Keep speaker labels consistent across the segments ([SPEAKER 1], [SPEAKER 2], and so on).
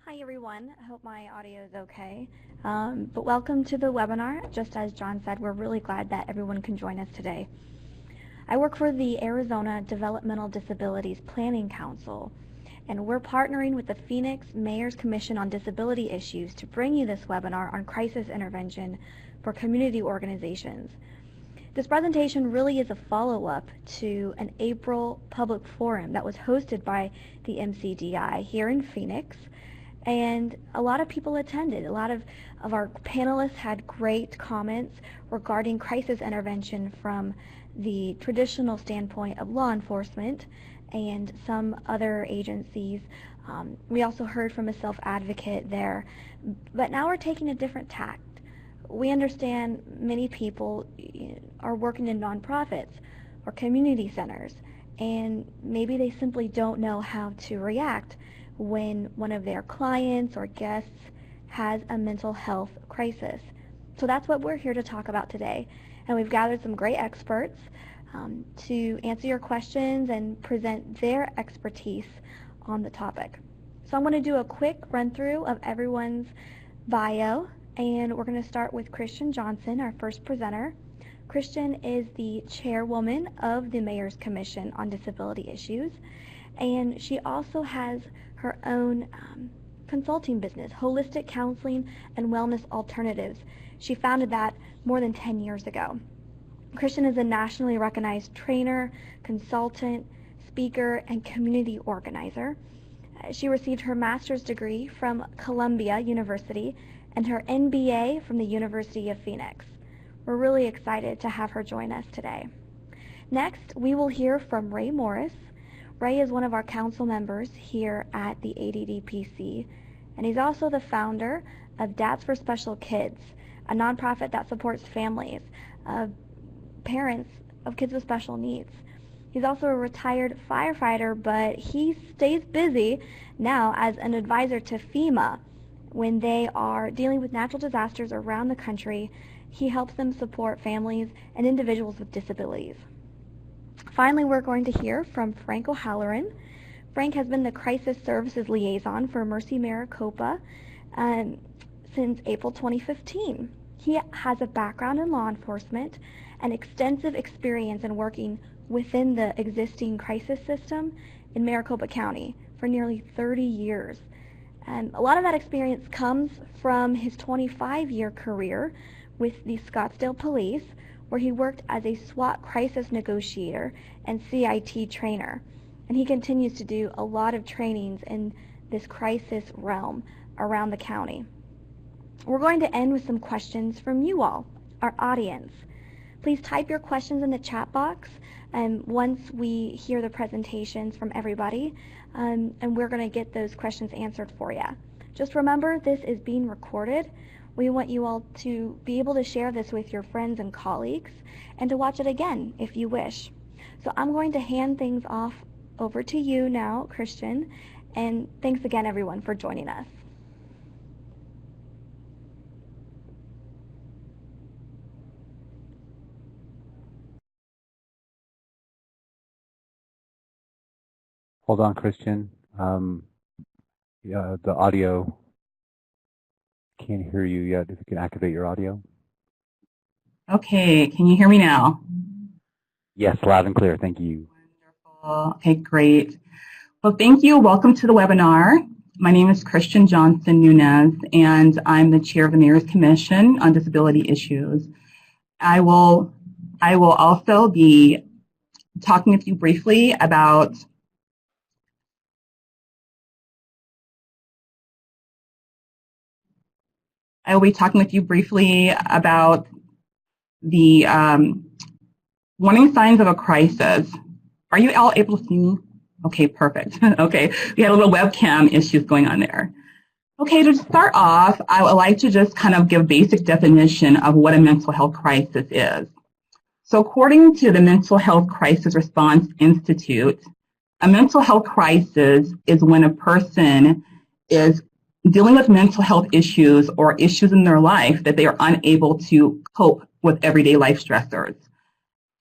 [SPEAKER 1] Hi everyone, I hope my audio is okay. But welcome to the webinar. Just as John said, we're really glad that everyone can join us today. I work for the Arizona Developmental Disabilities Planning Council, and we're partnering with the Phoenix Mayor's Commission on Disability Issues to bring you this webinar on crisis intervention for community organizations. This presentation really is a follow-up to an April public forum that was hosted by the MCDI here in Phoenix. And a lot of people attended. A lot of our panelists had great comments regarding crisis intervention from the traditional standpoint of law enforcement and some other agencies. We also heard from a self-advocate there. But now we're taking a different tack. We understand many people are working in nonprofits or community centers, and maybe they simply don't know how to react when one of their clients or guests has a mental health crisis. So that's what we're here to talk about today. And we've gathered some great experts to answer your questions and present their expertise on the topic. So I'm going to do a quick run through of everyone's bio, and we're going to start with Christian Johnson, our first presenter. Christian is the chairwoman of the Mayor's Commission on Disability Issues, and she also has her own consulting business, Holistic Counseling and Wellness Alternatives. She founded that more than 10 years ago. Christian is a nationally recognized trainer, consultant, speaker, and community organizer. She received her master's degree from Columbia University and her MBA from the University of Phoenix. We're really excited to have her join us today. Next, we will hear from Ray Morris. Ray is one of our council members here at the ADDPC, and he's also the founder of Dads for Special Kids, a nonprofit that supports families of parents of kids with special needs. He's also a retired firefighter, but he stays busy now as an advisor to FEMA when they are dealing with natural disasters around the country. He helps them support families and individuals with disabilities. Finally, we're going to hear from Frank O'Halloran. Frank has been the Crisis Services Liaison for Mercy Maricopa since April 2015. He has a background in law enforcement and extensive experience in working within the existing crisis system in Maricopa County for nearly 30 years. A lot of that experience comes from his 25-year career with the Scottsdale Police, where he worked as a SWAT crisis negotiator and CIT trainer. And he continues to do a lot of trainings in this crisis realm around the county. We're going to end with some questions from you all, our audience. Please type your questions in the chat box once we hear the presentations from everybody, and we're going to get those questions answered for you. Just remember, this is being recorded. We want you all to be able to share this with your friends and colleagues and to watch it again if you wish. So I'm going to hand things off over to you now, Christian, and thanks again everyone for joining us.
[SPEAKER 2] Hold on, Christian. The audio, can't hear you yet. If you can activate your audio.
[SPEAKER 3] Okay, can you hear me now?
[SPEAKER 2] Yes, loud and clear. Thank you.
[SPEAKER 3] Wonderful. Okay, great. Well, thank you. Welcome to the webinar. My name is Christian Johnson Nunez, and I'm the chair of the Mayor's Commission on Disability Issues. I will also be talking with you briefly about the warning signs of a crisis. Are you all able to see me? Okay, perfect. Okay, we had a little webcam issues going on there. Okay, to start off, I would like to just kind of give a basic definition of what a mental health crisis is. So according to the Mental Health Crisis Response Institute, a mental health crisis is when a person is dealing with mental health issues or issues in their life that they are unable to cope with everyday life stressors.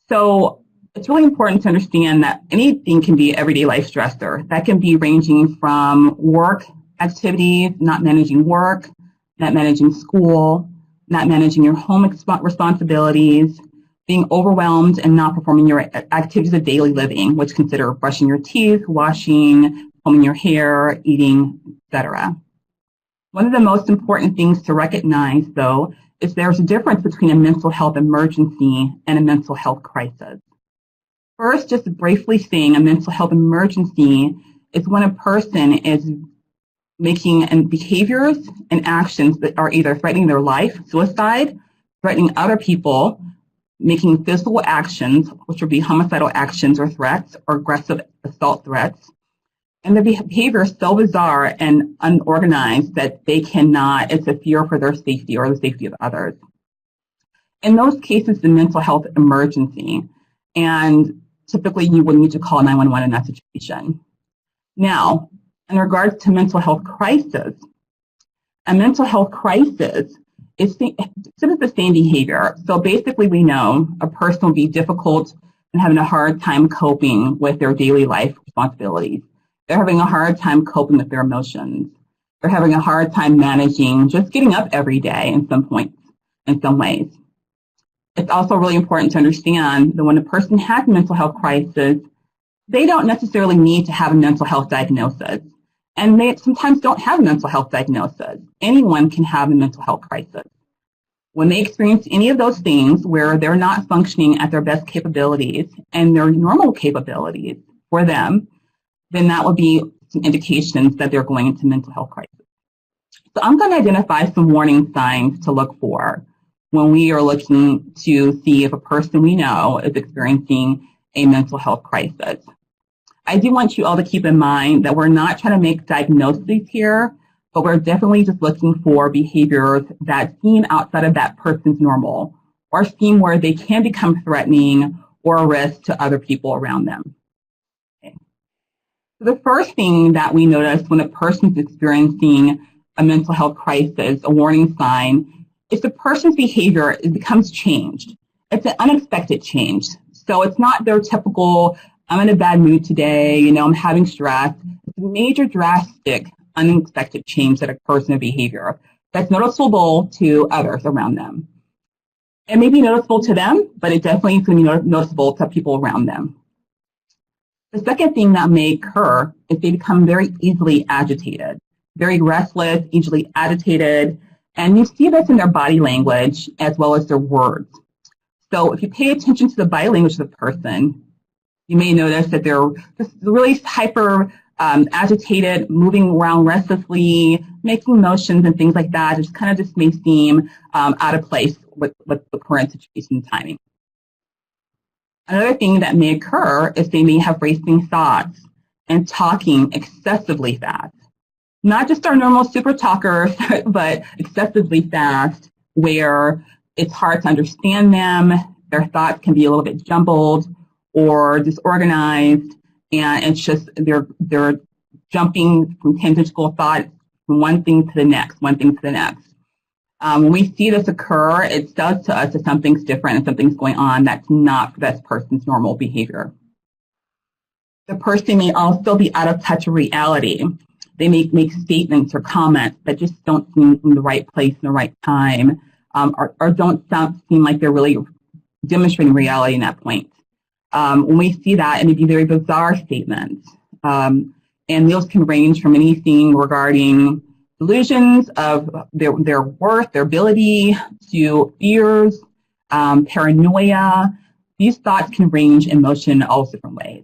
[SPEAKER 3] So it's really important to understand that anything can be everyday life stressor. That can be ranging from work activities, not managing work, not managing school, not managing your home responsibilities, being overwhelmed and not performing your activities of daily living, which consider brushing your teeth, washing, combing your hair, eating, etc. One of the most important things to recognize, though, is there's a difference between a mental health emergency and a mental health crisis. First, just briefly saying a mental health emergency is when a person is making behaviors and actions that are either threatening their life, suicide, threatening other people, making physical actions, which would be homicidal actions or threats, or aggressive assault threats. And the behavior is so bizarre and unorganized that they cannot, it's a fear for their safety or the safety of others. In those cases, the mental health emergency, and typically you would need to call 911 in that situation. Now, in regards to mental health crisis, a mental health crisis is the same behavior. So basically we know a person will be difficult and having a hard time coping with their daily life responsibilities. They're having a hard time coping with their emotions. They're having a hard time managing just getting up every day in some points, in some ways. It's also really important to understand that when a person has a mental health crisis, they don't necessarily need to have a mental health diagnosis. And they sometimes don't have a mental health diagnosis. Anyone can have a mental health crisis. When they experience any of those things where they're not functioning at their best capabilities and their normal capabilities for them, then that would be some indications that they're going into mental health crisis. So I'm going to identify some warning signs to look for when we are looking to see if a person we know is experiencing a mental health crisis. I do want you all to keep in mind that we're not trying to make diagnoses here, but we're definitely just looking for behaviors that seem outside of that person's normal or seem where they can become threatening or a risk to other people around them. Okay. So the first thing that we notice when a person's experiencing a mental health crisis, a warning sign, is the person's behavior becomes changed. It's an unexpected change. So it's not their typical, I'm in a bad mood today, I'm having stress. It's a major, drastic, unexpected change that occurs in a behavior that's noticeable to others around them. It may be noticeable to them, but it definitely is going to be noticeable to people around them. The second thing that may occur is they become very easily agitated, very restless, easily agitated, and you see this in their body language as well as their words. So if you pay attention to the body language of the person, you may notice that they're just really hyper agitated, moving around restlessly, making motions and things like that. It just kind of just may seem out of place with the current situation and timing. Another thing that may occur is they may have racing thoughts and talking excessively fast. Not just our normal super talkers, but excessively fast, where it's hard to understand them. Their thoughts can be a little bit jumbled or disorganized, and it's just they're jumping from tangential thought from one thing to the next, when we see this occur, it says to us that something's different and something's going on that's not this person's normal behavior. The person may also be out of touch with reality. They may make statements or comments that just don't seem in the right place in the right time, or don't seem like they're really demonstrating reality in that point. When we see that, it may be very bizarre statements. And those can range from anything regarding delusions of their worth, their ability, to fears, paranoia. These thoughts can range in motion in all different ways.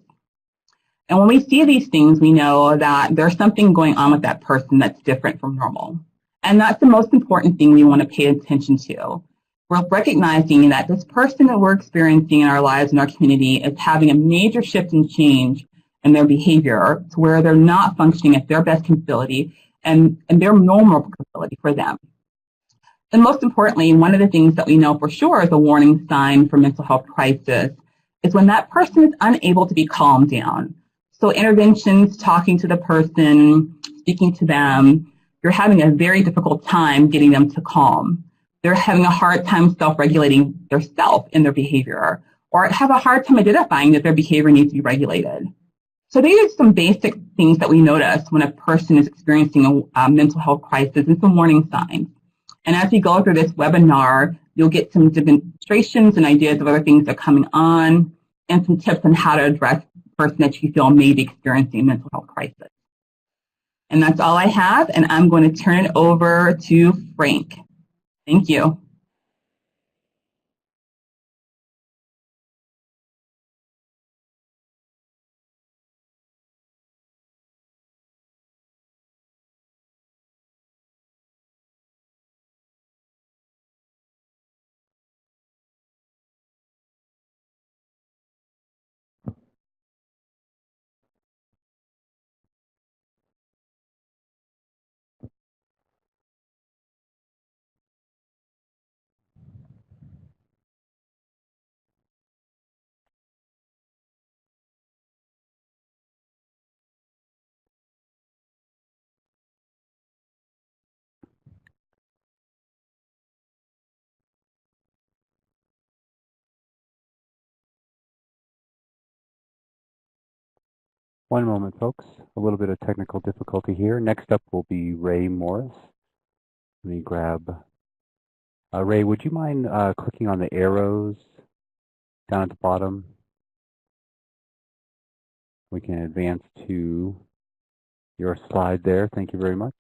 [SPEAKER 3] And when we see these things, we know that there's something going on with that person that's different from normal. And that's the most important thing we want to pay attention to. We're recognizing that this person that we're experiencing in our lives, in our community, is having a major shift and change in their behavior to where they're not functioning at their best capability and their normal capability for them. And most importantly, one of the things that we know for sure is a warning sign for mental health crisis is when that person is unable to be calmed down. So interventions, talking to the person, speaking to them, you're having a very difficult time getting them to calm. They're having a hard time self-regulating themselves in their behavior, or have a hard time identifying that their behavior needs to be regulated. So these are some basic things that we notice when a person is experiencing a mental health crisis and some warning signs. And as we go through this webinar, you'll get some demonstrations and ideas of other things that are coming on and some tips on how to address the person that you feel may be experiencing a mental health crisis. And that's all I have, and I'm going to turn it over to Frank. Thank you.
[SPEAKER 2] One moment, folks. A little bit of technical difficulty here. Next up will be Ray Morris. Let me grab. Ray, would you mind clicking on the arrows down at the bottom? We can advance to your slide there. Thank you very much.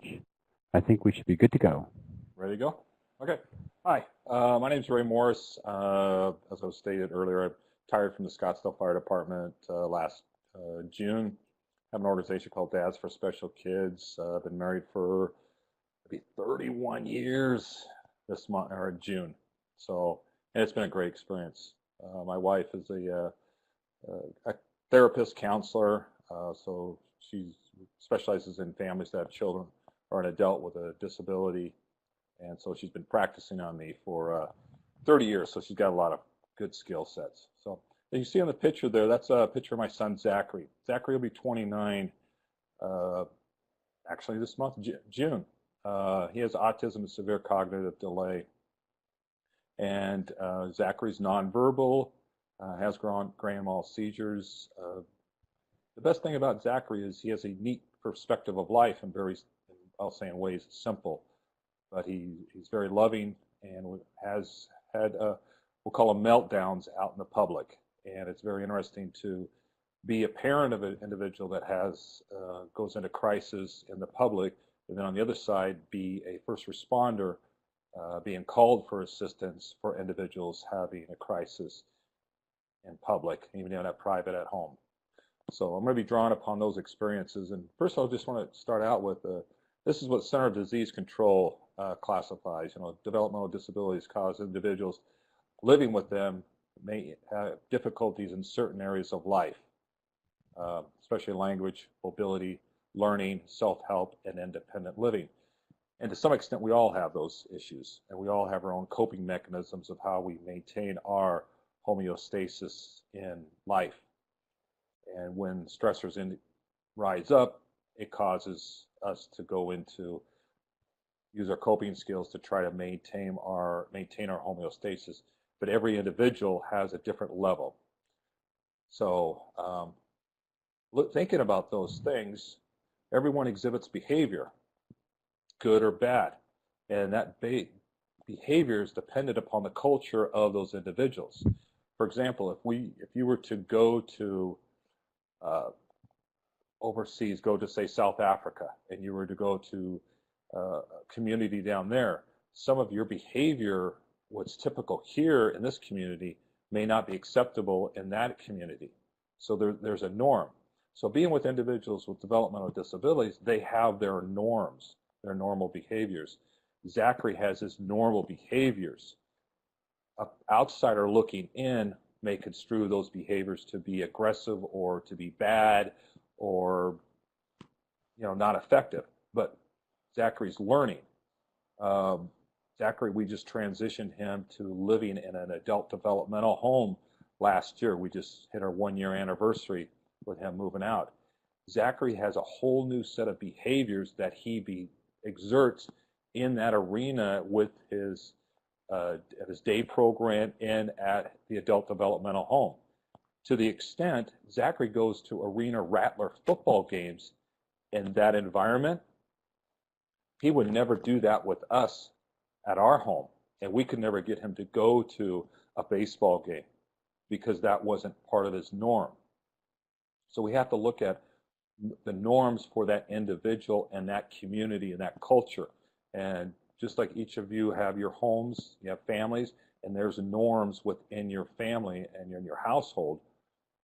[SPEAKER 2] I think we should be good to go.
[SPEAKER 4] Ready to go? Okay. Hi, my name is Ray Morris. As I was stated earlier, I retired from the Scottsdale Fire Department last June. I have an organization called Dads for Special Kids. I've been married for maybe 31 years this month, or June. So, and it's been a great experience. My wife is a therapist, counselor, so she specializes in families that have children or an adult with a disability. And so she's been practicing on me for 30 years, so she's got a lot of good skill sets. So as you see on the picture there, that's a picture of my son, Zachary. Zachary will be 29 actually this month, June. He has autism and severe cognitive delay. And Zachary's nonverbal, has grand mal seizures. The best thing about Zachary is he has a neat perspective of life and very, I'll say in ways, simple. But he's very loving and has had, we'll call them meltdowns out in the public. And it's very interesting to be a parent of an individual that has, goes into crisis in the public, and then on the other side, be a first responder being called for assistance for individuals having a crisis in public, even at private at home. So I'm going to be drawing upon those experiences. And first of all, I just want to start out with this is what Center of Disease Control classifies. You know, developmental disabilities cause individuals living with them may have difficulties in certain areas of life, especially language, mobility, learning, self-help, and independent living. And to some extent, we all have those issues, and we all have our own coping mechanisms of how we maintain our homeostasis in life. And when stressors rise up, it causes us to go into use our coping skills to try to maintain our homeostasis. But every individual has a different level. So thinking about those things, everyone exhibits behavior, good or bad, and that behavior is dependent upon the culture of those individuals. For example, if you were to go to overseas, go to say South Africa, and you were to go to a community down there, some of your behavior, what's typical here in this community, may not be acceptable in that community. So there's a norm. So being with individuals with developmental disabilities, they have their norms, their normal behaviors. Zachary has his normal behaviors. An outsider looking in may construe those behaviors to be aggressive or to be bad or, you know, not effective. But Zachary's learning. Zachary, we just transitioned him to living in an adult developmental home last year. We just hit our 1-year anniversary with him moving out. Zachary has a whole new set of behaviors that he exerts in that arena with his day program and at the adult developmental home. To the extent Zachary goes to Arena Rattler football games in that environment, he would never do that with us at our home. And we could never get him to go to a baseball game because that wasn't part of his norm. So we have to look at the norms for that individual and that community and that culture. And just like each of you have your homes, you have families, and there's norms within your family and in your household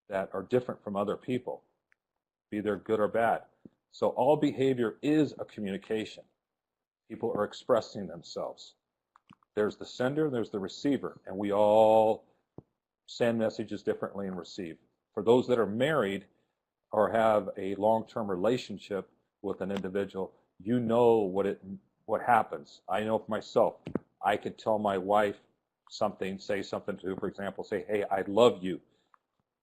[SPEAKER 4] that are different from other people, be they good or bad. So all behavior is a communication. People are expressing themselves. There's the sender, there's the receiver, and we all send messages differently and receive. For those that are married or have a long-term relationship with an individual, you know what happens. I know for myself, I could tell my wife something, say something to, for example, say, hey, I love you.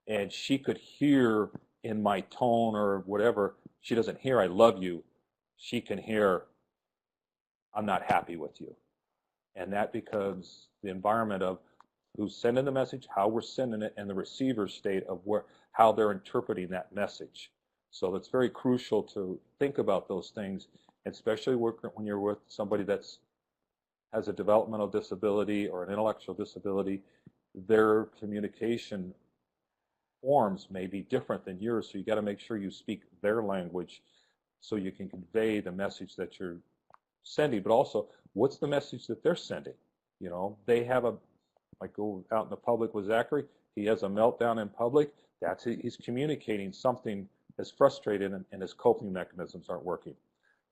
[SPEAKER 4] And she could hear in my tone or whatever, she doesn't hear I love you. She can hear I'm not happy with you. And that becomes the environment of who's sending the message, how we're sending it, and the receiver state of how they're interpreting that message. So it's very crucial to think about those things, especially when you're with somebody that's has a developmental disability or an intellectual disability. Their communication forms may be different than yours, so you got to make sure you speak their language so you can convey the message that you're sending, but also what's the message that they're sending. You know, they have like go out in the public with Zachary, he has a meltdown in public, he's communicating something that's frustrated and his coping mechanisms aren't working.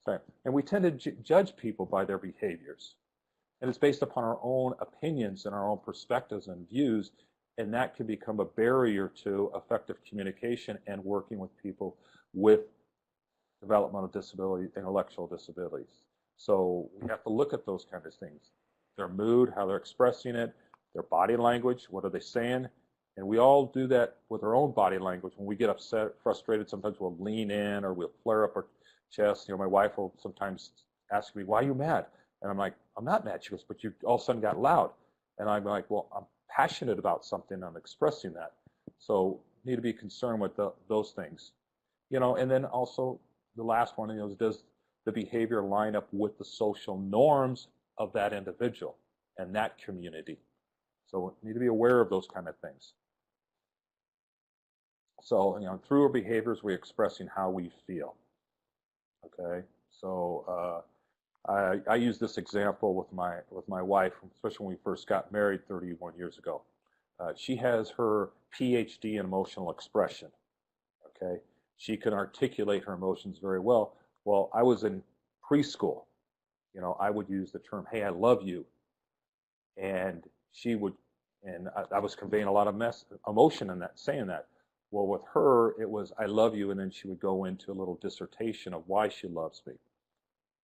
[SPEAKER 4] Sorry. And we tend to judge people by their behaviors, and it's based upon our own opinions and our own perspectives and views, and that can become a barrier to effective communication and working with people with developmental disability, intellectual disabilities. So we have to look at those kind of things. Their mood, how they're expressing it, their body language, what are they saying? And we all do that with our own body language. When we get upset, frustrated, sometimes we'll lean in or we'll flare up our chest. You know, my wife will sometimes ask me, why are you mad? And I'm like, I'm not mad. She goes, but you all of a sudden got loud. And I'm like, well, I'm passionate about something. I'm expressing that. So need to be concerned with those things. You know, and then also the last one, you know, is does the behavior line up with the social norms of that individual and that community? So we need to be aware of those kind of things. So, you know, through our behaviors, we're expressing how we feel. Okay, so I use this example with my wife, especially when we first got married 31 years ago. She has her PhD in emotional expression. Okay, she can articulate her emotions very well. Well, I was in preschool. You know, I would use the term, "Hey, I love you," and she would, and I was conveying a lot of emotion in that, saying that. Well, with her, it was, "I love you," and then she would go into a little dissertation of why she loves me.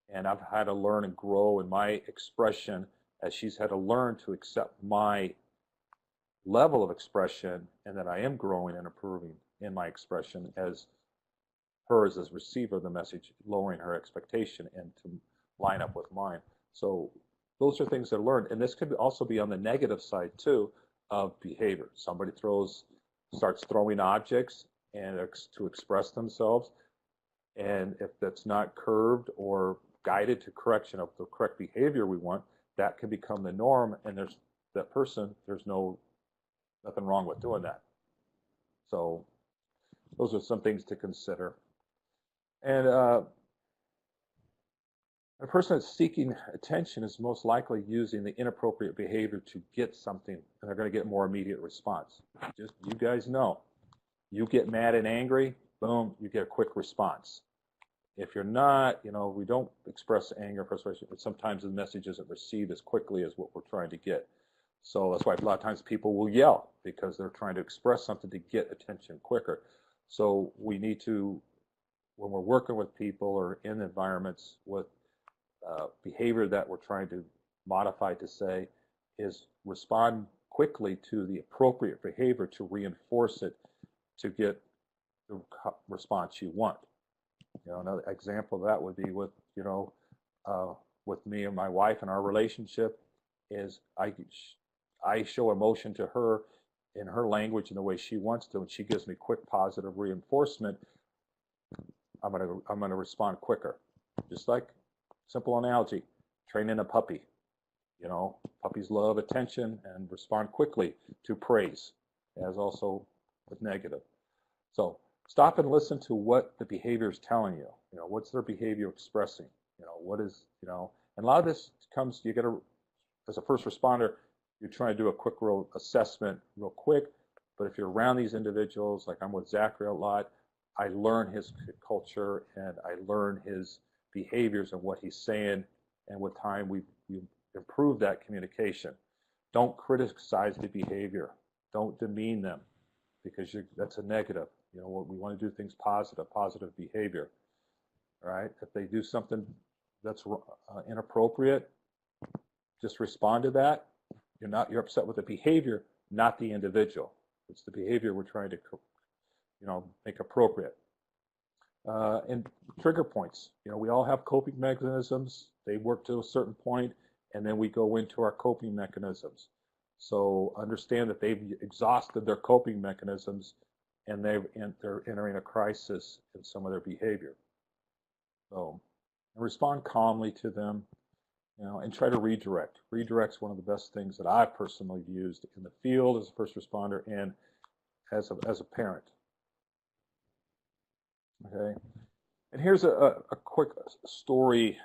[SPEAKER 4] And I've had to learn and grow in my expression as she's had to learn to accept my level of expression, and that I am growing and improving in my expression as her as a receiver of the message, lowering her expectation and to line up with mine. So those are things that are learned. And this could also be on the negative side, too, of behavior. Somebody starts throwing objects and to express themselves. And if that's not curved or guided to correction of the correct behavior we want, that can become the norm. And there's nothing wrong with doing that. So those are some things to consider. And a person that's seeking attention is most likely using the inappropriate behavior to get something, and they're going to get more immediate response. Just, you guys know, you get mad and angry, boom, you get a quick response. If you're not, you know, we don't express anger, frustration, but sometimes the message isn't received as quickly as what we're trying to get. So that's why a lot of times people will yell, because they're trying to express something to get attention quicker. So we need to, when we're working with people or in environments with behavior that we're trying to modify to say, is respond quickly to the appropriate behavior to reinforce it to get the response you want. You know, another example of that would be with, you know, with me and my wife and our relationship is I show emotion to her in her language and the way she wants to, and she gives me quick positive reinforcement, I'm gonna respond quicker. Just like, simple analogy, training a puppy. You know, puppies love attention and respond quickly to praise, as also with negative. So stop and listen to what the behavior is telling you. You know, what's their behavior expressing? You know, what is, you know, and a lot of this comes, you got to, as a first responder, you're trying to do a quick real assessment real quick. But if you're around these individuals, like I'm with Zachary a lot, I learn his culture and I learn his behaviors and what he's saying. And with time, we improve that communication. Don't criticize the behavior. Don't demean them, because that's a negative. You know, we want to do things positive behavior. All right? If they do something that's inappropriate, just respond to that. You're upset with the behavior, not the individual. It's the behavior we're trying to, you know, make appropriate. And trigger points. You know, we all have coping mechanisms. They work to a certain point, and then we go into our coping mechanisms. So understand that they've exhausted their coping mechanisms, and they're entering a crisis in some of their behavior. So respond calmly to them, you know, and try to redirect. Redirect's one of the best things that I've personally used in the field as a first responder and as a parent. Okay, and here's a quick story,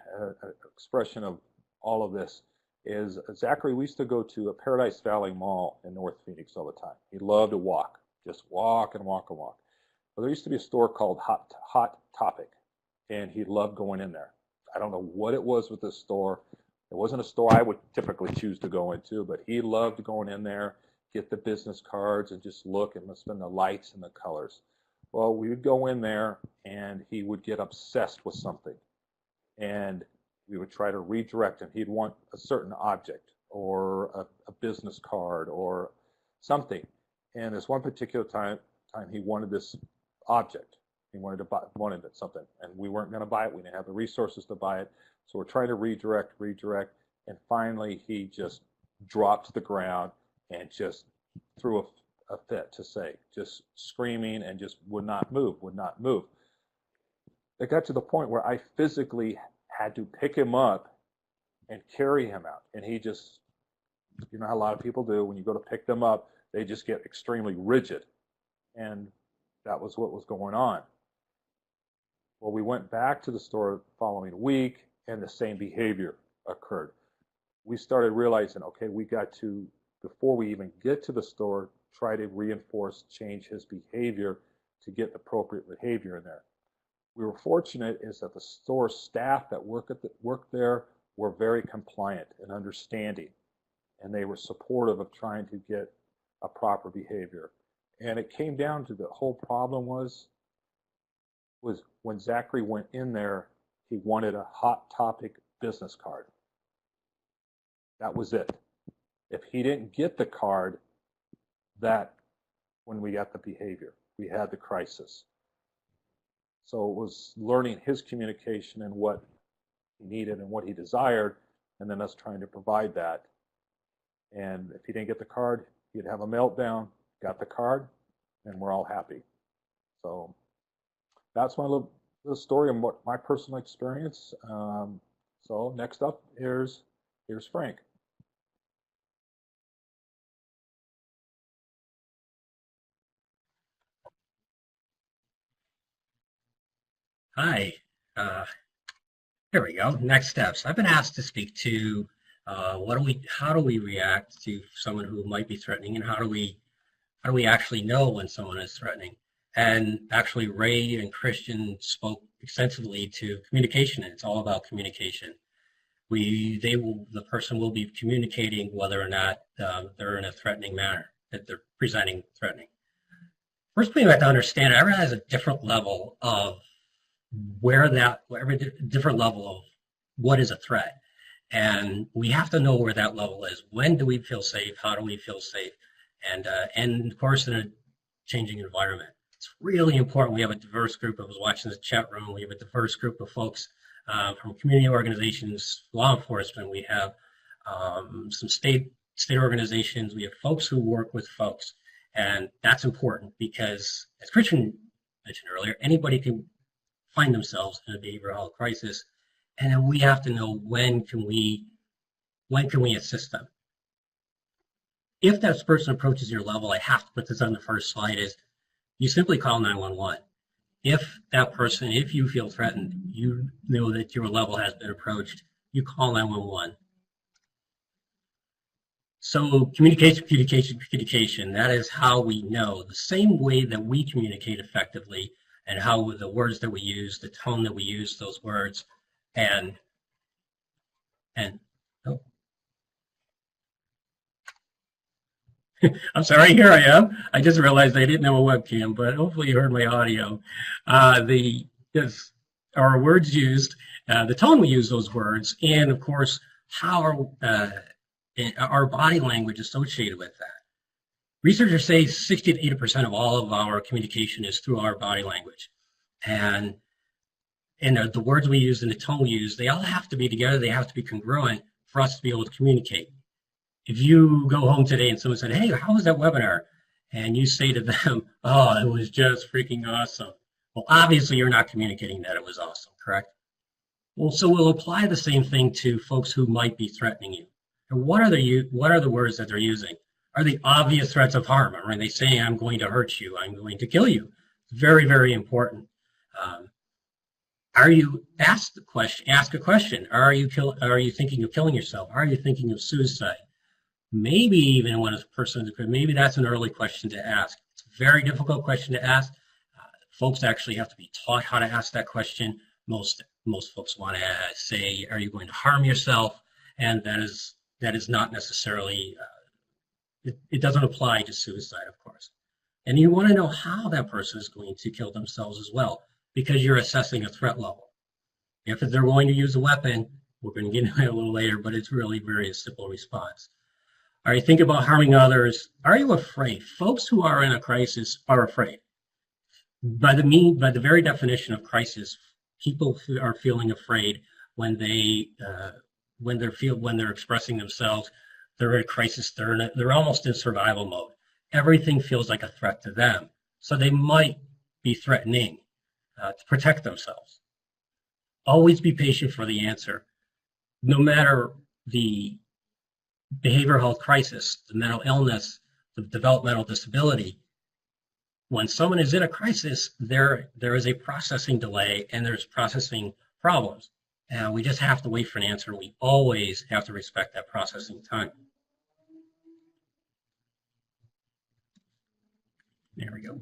[SPEAKER 4] expression of all of this. Is Zachary, we used to go to a Paradise Valley Mall in North Phoenix all the time. He loved to walk, just walk and walk and walk. Well, there used to be a store called Hot Topic, and he loved going in there. I don't know what it was with this store. It wasn't a store I would typically choose to go into, but he loved going in there, get the business cards, and just look and spend the lights and the colors. Well, we would go in there, and he would get obsessed with something, and we would try to redirect him. He'd want a certain object or a business card or something. And this one particular time he wanted this object. He wanted something, and we weren't going to buy it. We didn't have the resources to buy it. So we're trying to redirect, and finally he just dropped to the ground and just threw a fit, to say, just screaming and just would not move. It got to the point where I physically had to pick him up and carry him out. And he just, you know how a lot of people do, when you go to pick them up, they just get extremely rigid. And that was what was going on. Well, we went back to the store the following week, and the same behavior occurred. We started realizing, okay, we got to, before we even get to the store, try to reinforce, change his behavior to get appropriate behavior in there. We were fortunate is that the store staff that worked there were very compliant and understanding, and they were supportive of trying to get a proper behavior. And it came down to the whole problem was when Zachary went in there, he wanted a Hot Topic business card. That was it. If he didn't get the card, that when we got the behavior, we had the crisis. So it was learning his communication and what he needed and what he desired, and then us trying to provide that. And if he didn't get the card, he'd have a meltdown, got the card, and we're all happy. So that's my little story of what my personal experience. So next up, here's Frank.
[SPEAKER 5] Hi, here we go. Next steps. I've been asked to speak to how do we react to someone who might be threatening, and how do we actually know when someone is threatening? And actually, Ray and Christian spoke extensively to communication, and it's all about communication. The person will be communicating whether or not they're in a threatening manner, that they're presenting threatening. First thing we have to understand, everyone has a different level of different level of what is a threat. And we have to know where that level is. When do we feel safe? How do we feel safe? And of course, in a changing environment. It's really important. We have a diverse group. I was watching the chat room. We have a diverse group of folks from community organizations, law enforcement. We have some state organizations. We have folks who work with folks. And that's important because, as Christian mentioned earlier, anybody can find themselves in a behavioral health crisis, and then we have to know when can we assist them. If that person approaches your level, I have to put this on the first slide, is you simply call 911. If you feel threatened, you know that your level has been approached, you call 911. So communication, that is how we know. The same way that we communicate effectively, and how the words that we use, the tone that we use, those words, and oh. I'm sorry, here I am. I just realized I didn't have a webcam, but hopefully you heard my audio. Our words used, the tone we use those words, and of course, how our body language associated with that. Researchers say 60 to 80% of all of our communication is through our body language. And the words we use and the tone we use, they all have to be together. They have to be congruent for us to be able to communicate. If you go home today and someone said, hey, how was that webinar? And you say to them, oh, it was just freaking awesome. Well, obviously you're not communicating that it was awesome, correct? Well, so we'll apply the same thing to folks who might be threatening you. And what are the words that they're using? Are they obvious threats of harm? Are they saying, I'm going to hurt you, I'm going to kill you? Very, very important. Ask a question. Are you thinking of killing yourself? Are you thinking of suicide? Maybe even when a person, maybe that's an early question to ask. It's a very difficult question to ask. Folks actually have to be taught how to ask that question. Most folks want to say, are you going to harm yourself? And that is not necessarily, it doesn't apply to suicide, of course. And you want to know how that person is going to kill themselves as well, because you're assessing a threat level. If they're going to use a weapon, we're going to get into it a little later, but it's really very simple response. Are you thinking about harming others? Are you afraid? Folks who are in a crisis are afraid. By the very definition of crisis, people who are feeling afraid when they're expressing themselves, they're in a crisis, they're almost in survival mode. Everything feels like a threat to them. So they might be threatening to protect themselves. Always be patient for the answer. No matter the behavioral health crisis, the mental illness, the developmental disability, when someone is in a crisis, there is a processing delay and there's processing problems. And we just have to wait for an answer. We always have to respect that processing time. There we go.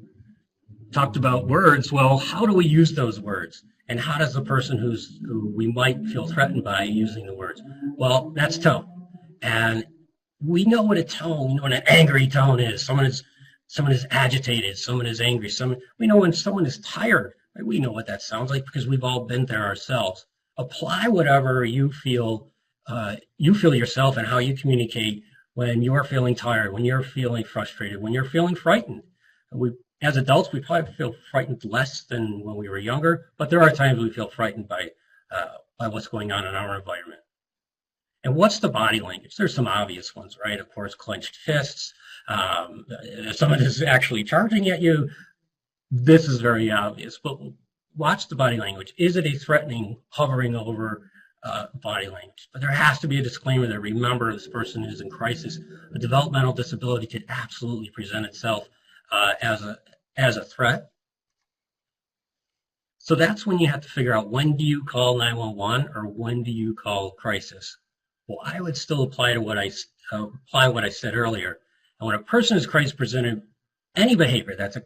[SPEAKER 5] Talked about words. Well, how do we use those words? And how does the person who we might feel threatened by using the words? Well, that's tone. And we know what an angry tone is. Someone is agitated, someone is angry, we know when someone is tired, right? We know what that sounds like because we've all been there ourselves. Apply whatever you feel yourself and how you communicate when you're feeling tired, when you're feeling frustrated, when you're feeling frightened. As adults, we probably feel frightened less than when we were younger, but there are times we feel frightened by what's going on in our environment. And what's the body language? There's some obvious ones, right? Of course, clenched fists. If someone is actually charging at you, this is very obvious. But watch the body language. Is it a threatening, hovering over body language? But there has to be a disclaimer that remember this person is in crisis. A developmental disability could absolutely present itself as a threat. So that's when you have to figure out, when do you call 911 or when do you call crisis? Well, I would still apply what I said earlier. And when a person is crisis presented, any behavior that's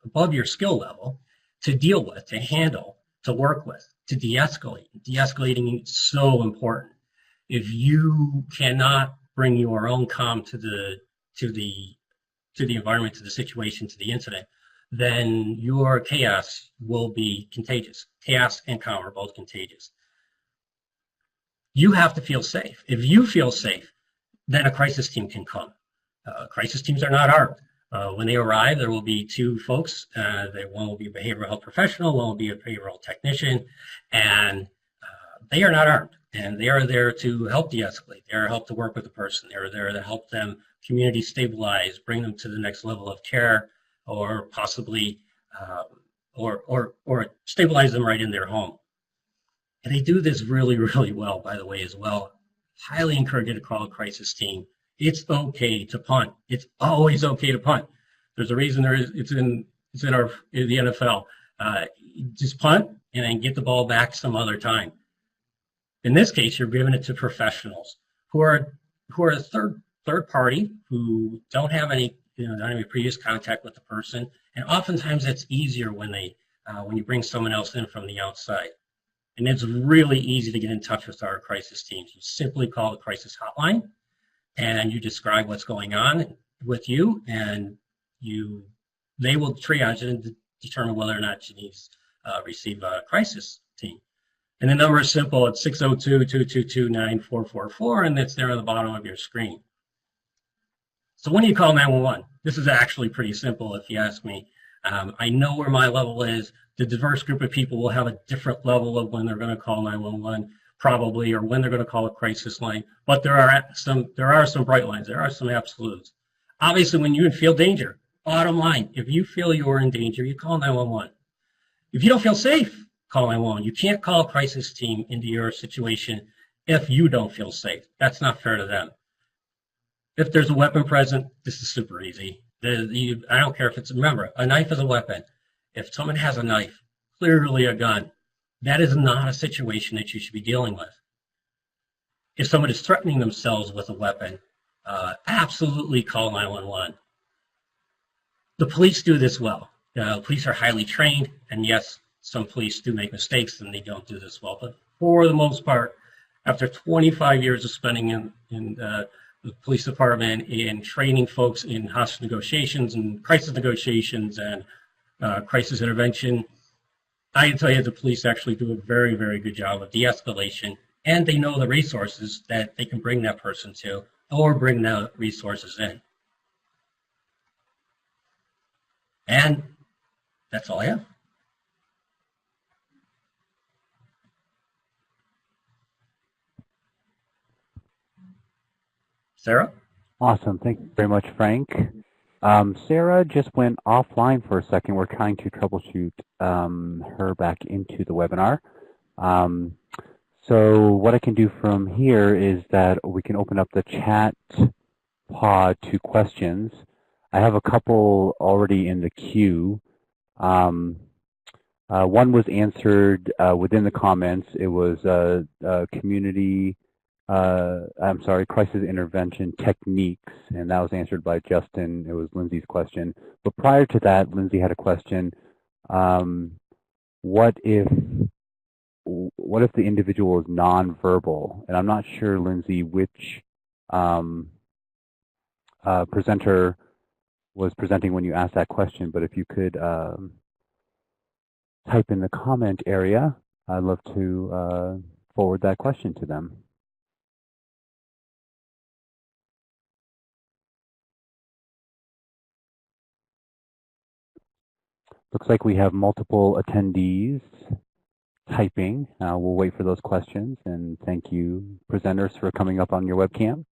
[SPEAKER 5] above your skill level to deal with, to handle, to work with, to de-escalate. De-escalating is so important. If you cannot bring your own calm to the environment, to the situation, to the incident, then your chaos will be contagious. Chaos and calm are both contagious. You have to feel safe. If you feel safe, then a crisis team can come. Crisis teams are not armed. When they arrive, there will be two folks. One will be a behavioral health professional, one will be a behavioral technician, and they are not armed. And they are there to help de-escalate. They are help to work with the person. They are there to help them community stabilize, bring them to the next level of care, or possibly or stabilize them right in their home. And they do this really, really well, by the way, as well. Highly encourage you to call a crisis team. It's okay to punt. It's always okay to punt. There's a reason it's in the NFL. Just punt and then get the ball back some other time. In this case, you're giving it to professionals who are a third party who don't have any previous contact with the person, and oftentimes it's easier when you bring someone else in from the outside. And it's really easy to get in touch with our crisis teams. You simply call the crisis hotline, and you describe what's going on with you, and they will triage it and determine whether or not you need to receive a crisis team. And the number is simple. It's 602-222-9444, and it's there on the bottom of your screen. So when you call 911, this is actually pretty simple if you ask me. I know where my level is. The diverse group of people will have a different level of when they're going to call 911, probably, or when they're going to call a crisis line. But there are some bright lines. There are some absolutes. Obviously, when you feel danger, bottom line, if you feel you're in danger, you call 911. If you don't feel safe, call 911. You can't call a crisis team into your situation if you don't feel safe. That's not fair to them. If there's a weapon present, this is super easy. I don't care if remember, a knife is a weapon. If someone has a knife, clearly a gun, that is not a situation that you should be dealing with. If someone is threatening themselves with a weapon, absolutely call 911. The police do this well. Police are highly trained, and yes, some police do make mistakes and they don't do this well. But for the most part, after 25 years of spending in the police department and training folks in hostage negotiations and crisis negotiations and crisis intervention, I can tell you the police actually do a very, very good job of de-escalation, and they know the resources that they can bring that person to or bring the resources in. And that's all I have. Sara?
[SPEAKER 2] Awesome. Thank you very much, Frank. Sara just went offline for a second. We're trying to troubleshoot her back into the webinar. So what I can do from here is that we can open up the chat pod to questions. I have a couple already in the queue. One was answered within the comments. It was crisis intervention techniques, and that was answered by Justin. It was Lindsay's question. But prior to that, Lindsay had a question. What if the individual is nonverbal? And I'm not sure, Lindsay, which presenter was presenting when you asked that question, but if you could type in the comment area, I'd love to forward that question to them. Looks like we have multiple attendees typing. We'll wait for those questions, and thank you, presenters, for coming up on your webcam.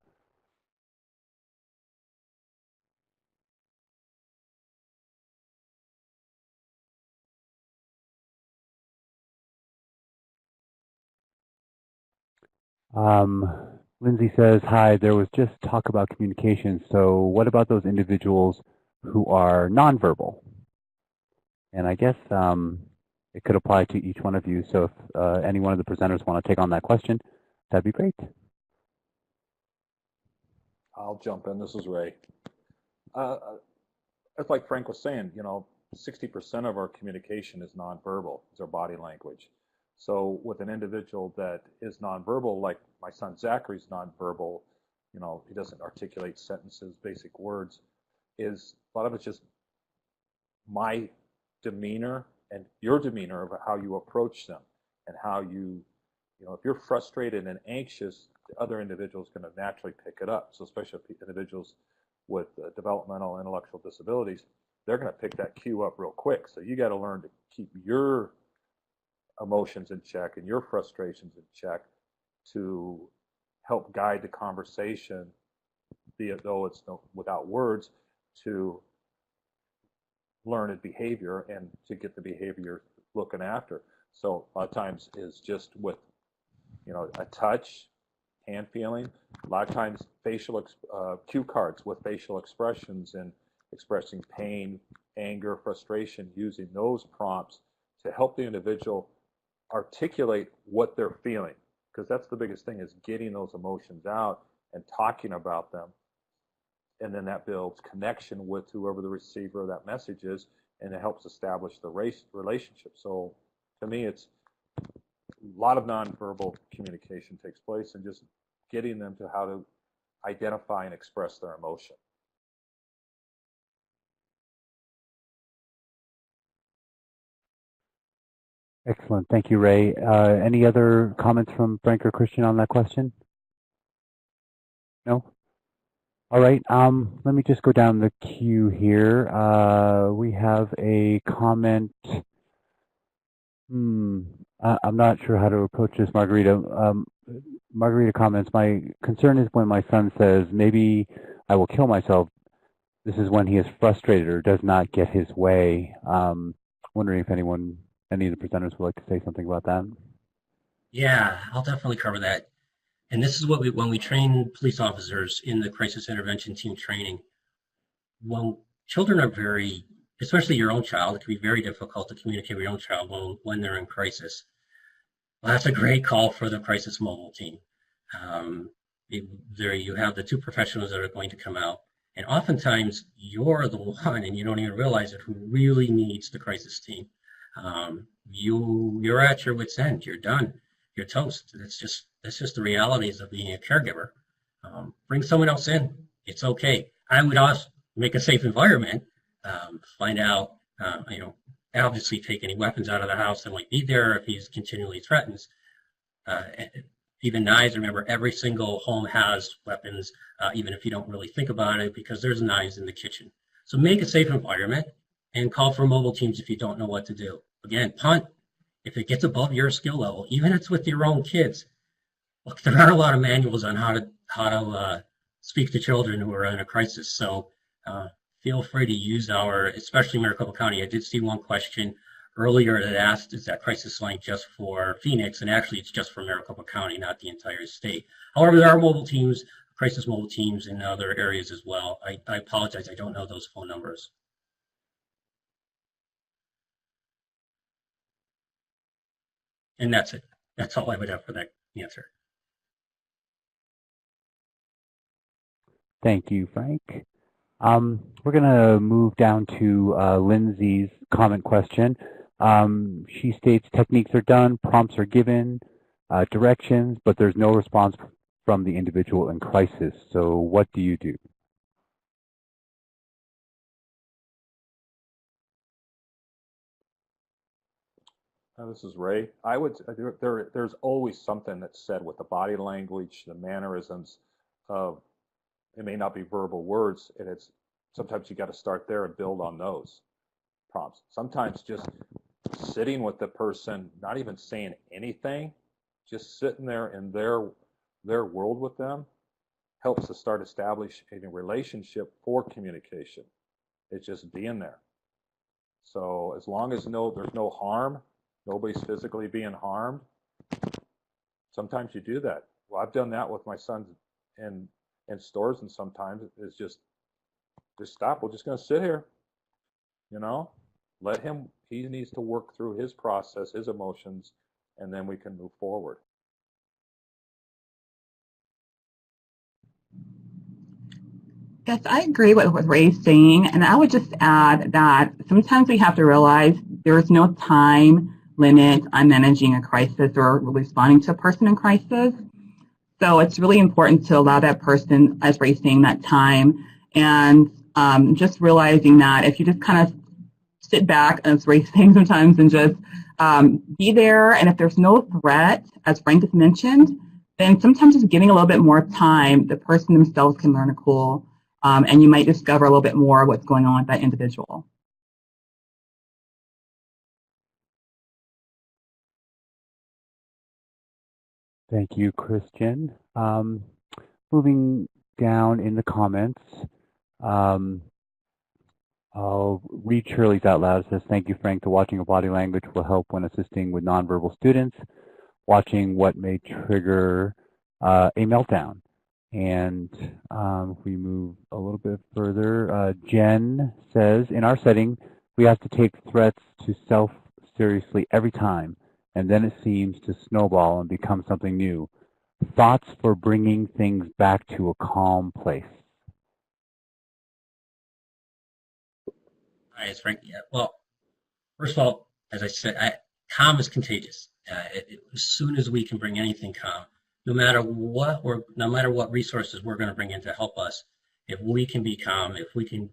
[SPEAKER 2] Lindsay says, hi, there was just talk about communication, so what about those individuals who are nonverbal? And I guess it could apply to each one of you, so if any one of the presenters want to take on that question, that'd be great.
[SPEAKER 4] I'll jump in. This is Ray. It's like Frank was saying, 60% of our communication is nonverbal, is our body language. So with an individual that is nonverbal, like my son Zachary's nonverbal, he doesn't articulate sentences, basic words, a lot of it's just my demeanor and your demeanor of how you approach them and how if you're frustrated and anxious, the other individual is going to naturally pick it up. So especially individuals with developmental and intellectual disabilities, they're going to pick that cue up real quick. So you got to learn to keep your emotions in check and your frustrations in check to help guide the conversation, be it though it's without words, to learned behavior and to get the behavior looking after. So a lot of times is just with, a touch, hand feeling. A lot of times facial cue cards with facial expressions and expressing pain, anger, frustration, using those prompts to help the individual articulate what they're feeling. Because that's the biggest thing, is getting those emotions out and talking about them. And then that builds connection with whoever the receiver of that message is, and it helps establish the relationship. So to me, it's a lot of nonverbal communication takes place, and just getting them to how to identify and express their emotion.
[SPEAKER 2] Excellent. Thank you, Ray. Any other comments from Frank or Christian on that question? No? All right. Let me just go down the queue here. We have a comment. I'm not sure how to approach this, Margarita. Margarita comments, my concern is when my son says, maybe I will kill myself. This is when he is frustrated or does not get his way. Wondering if any of the presenters would like to say something about that.
[SPEAKER 5] Yeah, I'll definitely cover that. And this is what when we train police officers in the crisis intervention team training, when children are especially your own child, it can be very difficult to communicate with your own child when they're in crisis. Well, that's a great call for the crisis mobile team. There you have the two professionals that are going to come out, and oftentimes you're the one, and you don't even realize it, who really needs the crisis team. You're at your wit's end. You're done. You're toast. That's just the realities of being a caregiver. Bring someone else in. It's okay. I would also make a safe environment. Find out, obviously take any weapons out of the house that might be there if he's continually threatens. Even knives, remember, every single home has weapons, even if you don't really think about it, because there's knives in the kitchen. So make a safe environment and call for mobile teams if you don't know what to do. Again, punt. If it gets above your skill level, even if it's with your own kids, look, there are a lot of manuals on how to speak to children who are in a crisis. So feel free to use especially Maricopa County. I did see one question earlier that asked, is that crisis line just for Phoenix? And actually, it's just for Maricopa County, not the entire state. However, there are mobile teams, crisis mobile teams in other areas as well. I apologize, I don't know those phone numbers. And that's it. That's all I would have for that answer.
[SPEAKER 2] Thank you, Frank. We're going to move down to Lindsay's comment question. She states techniques are done, prompts are given, directions, but there's no response from the individual in crisis. So what do you do?
[SPEAKER 4] This is Ray. There's always something that's said with the body language, the mannerisms of, it may not be verbal words, and sometimes you got to start there and build on those prompts. Sometimes just sitting with the person, not even saying anything, just sitting there in their world with them, helps to start establishing a relationship for communication. It's just being there. So as long as there's no harm, nobody's physically being harmed, sometimes you do that. Well, I've done that with my sons in stores, and sometimes it's just stop. We're just going to sit here, let him, he needs to work through his process, his emotions, and then we can move forward.
[SPEAKER 3] Yes, I agree with what Ray's saying, and I would just add that sometimes we have to realize there is no time limit on managing a crisis or responding to a person in crisis. So it's really important to allow that person, as Ray's saying, that time, and just realizing that if you just kind of sit back, as Ray's saying sometimes, and just be there, and if there's no threat, as Frank has mentioned, then sometimes just giving a little bit more time, the person themselves can learn a clue, and you might discover a little bit more what's going on with that individual.
[SPEAKER 2] Thank you, Christian. Moving down in the comments, I'll read Shirley's out loud. It says, thank you, Frank. The watching of body language will help when assisting with nonverbal students, watching what may trigger a meltdown. And if we move a little bit further, Jen says, in our setting, we have to take threats to self seriously every time, and then it seems to snowball and become something new. Thoughts for bringing things back to a calm place.
[SPEAKER 5] Hi, it's Frank. Yeah, well, first of all, as I said, calm is contagious. As soon as we can bring anything calm, no matter what resources we're going to bring in to help us, if we can be calm, if we can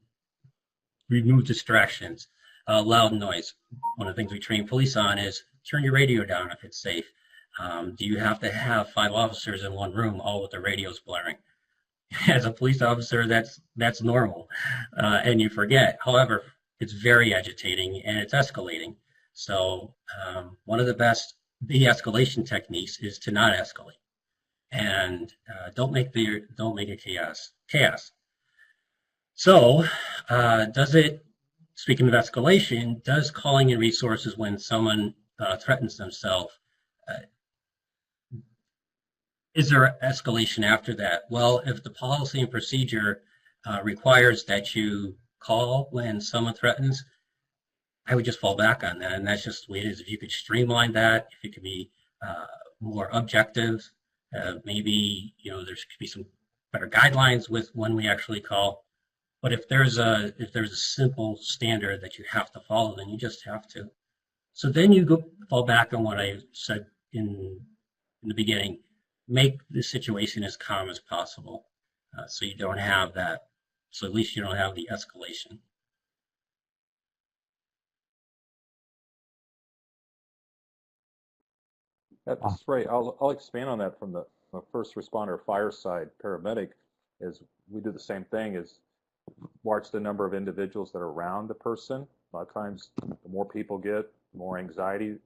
[SPEAKER 5] remove distractions, loud noise. One of the things we train police on is turn your radio down if it's safe. Do you have to have 5 officers in one room, all with the radios blaring? As a police officer, that's normal, and you forget. However, it's very agitating and it's escalating. So one of the best de-escalation techniques is to not escalate, and don't make it chaos. So speaking of escalation, does calling in resources when someone threatens themselves, is there escalation after that? Well, if the policy and procedure requires that you call when someone threatens, I would just fall back on that, and that's just the way it is. If you could streamline that, if it could be more objective, maybe there could be some better guidelines with when we actually call. But if there's a simple standard that you have to follow, then you just have to. So then you fall back on what I said in the beginning. Make the situation as calm as possible, so you don't have that. So at least you don't have the escalation.
[SPEAKER 4] That's right. I'll expand on that from the first responder, fire side, paramedic. Is we do the same thing. Is watch the number of individuals that are around the person. A lot of times, the more people get, the more anxiety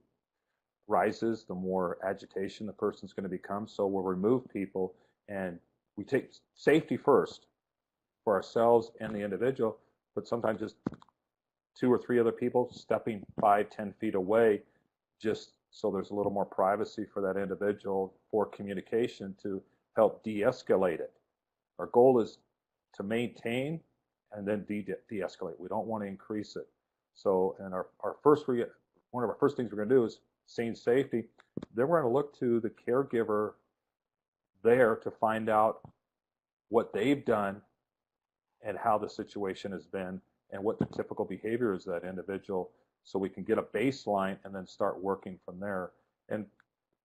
[SPEAKER 4] rises, the more agitation the person's going to become. So we'll remove people, and we take safety first for ourselves and the individual, but sometimes just 2 or 3 other people stepping 5-10 feet away, just so there's a little more privacy for that individual for communication to help de-escalate it. Our goal is to maintain and then de-escalate. We don't want to increase it. So, and one of our first things we're going to do is scene safety. Then we're going to look to the caregiver there to find out what they've done and how the situation has been and what the typical behavior is of that individual, so we can get a baseline and then start working from there. And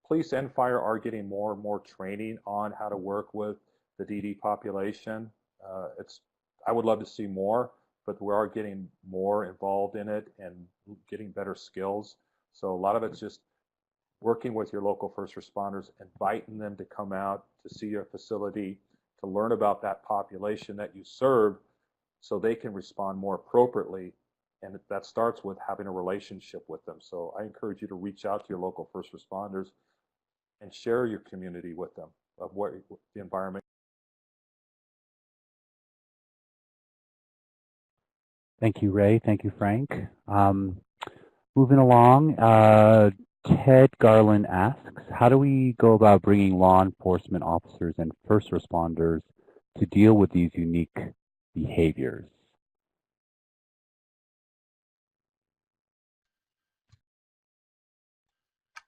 [SPEAKER 4] police and fire are getting more and more training on how to work with the DD population. I would love to see more, but we are getting more involved in it and getting better skills. So a lot of it's just working with your local first responders, inviting them to come out to see your facility, to learn about that population that you serve, so they can respond more appropriately. And that starts with having a relationship with them. So I encourage you to reach out to your local first responders and share your community with them of what the environment.
[SPEAKER 2] Thank you, Ray. Thank you, Frank. Moving along, Ted Garland asks, how do we go about bringing law enforcement officers and first responders to deal with these unique behaviors?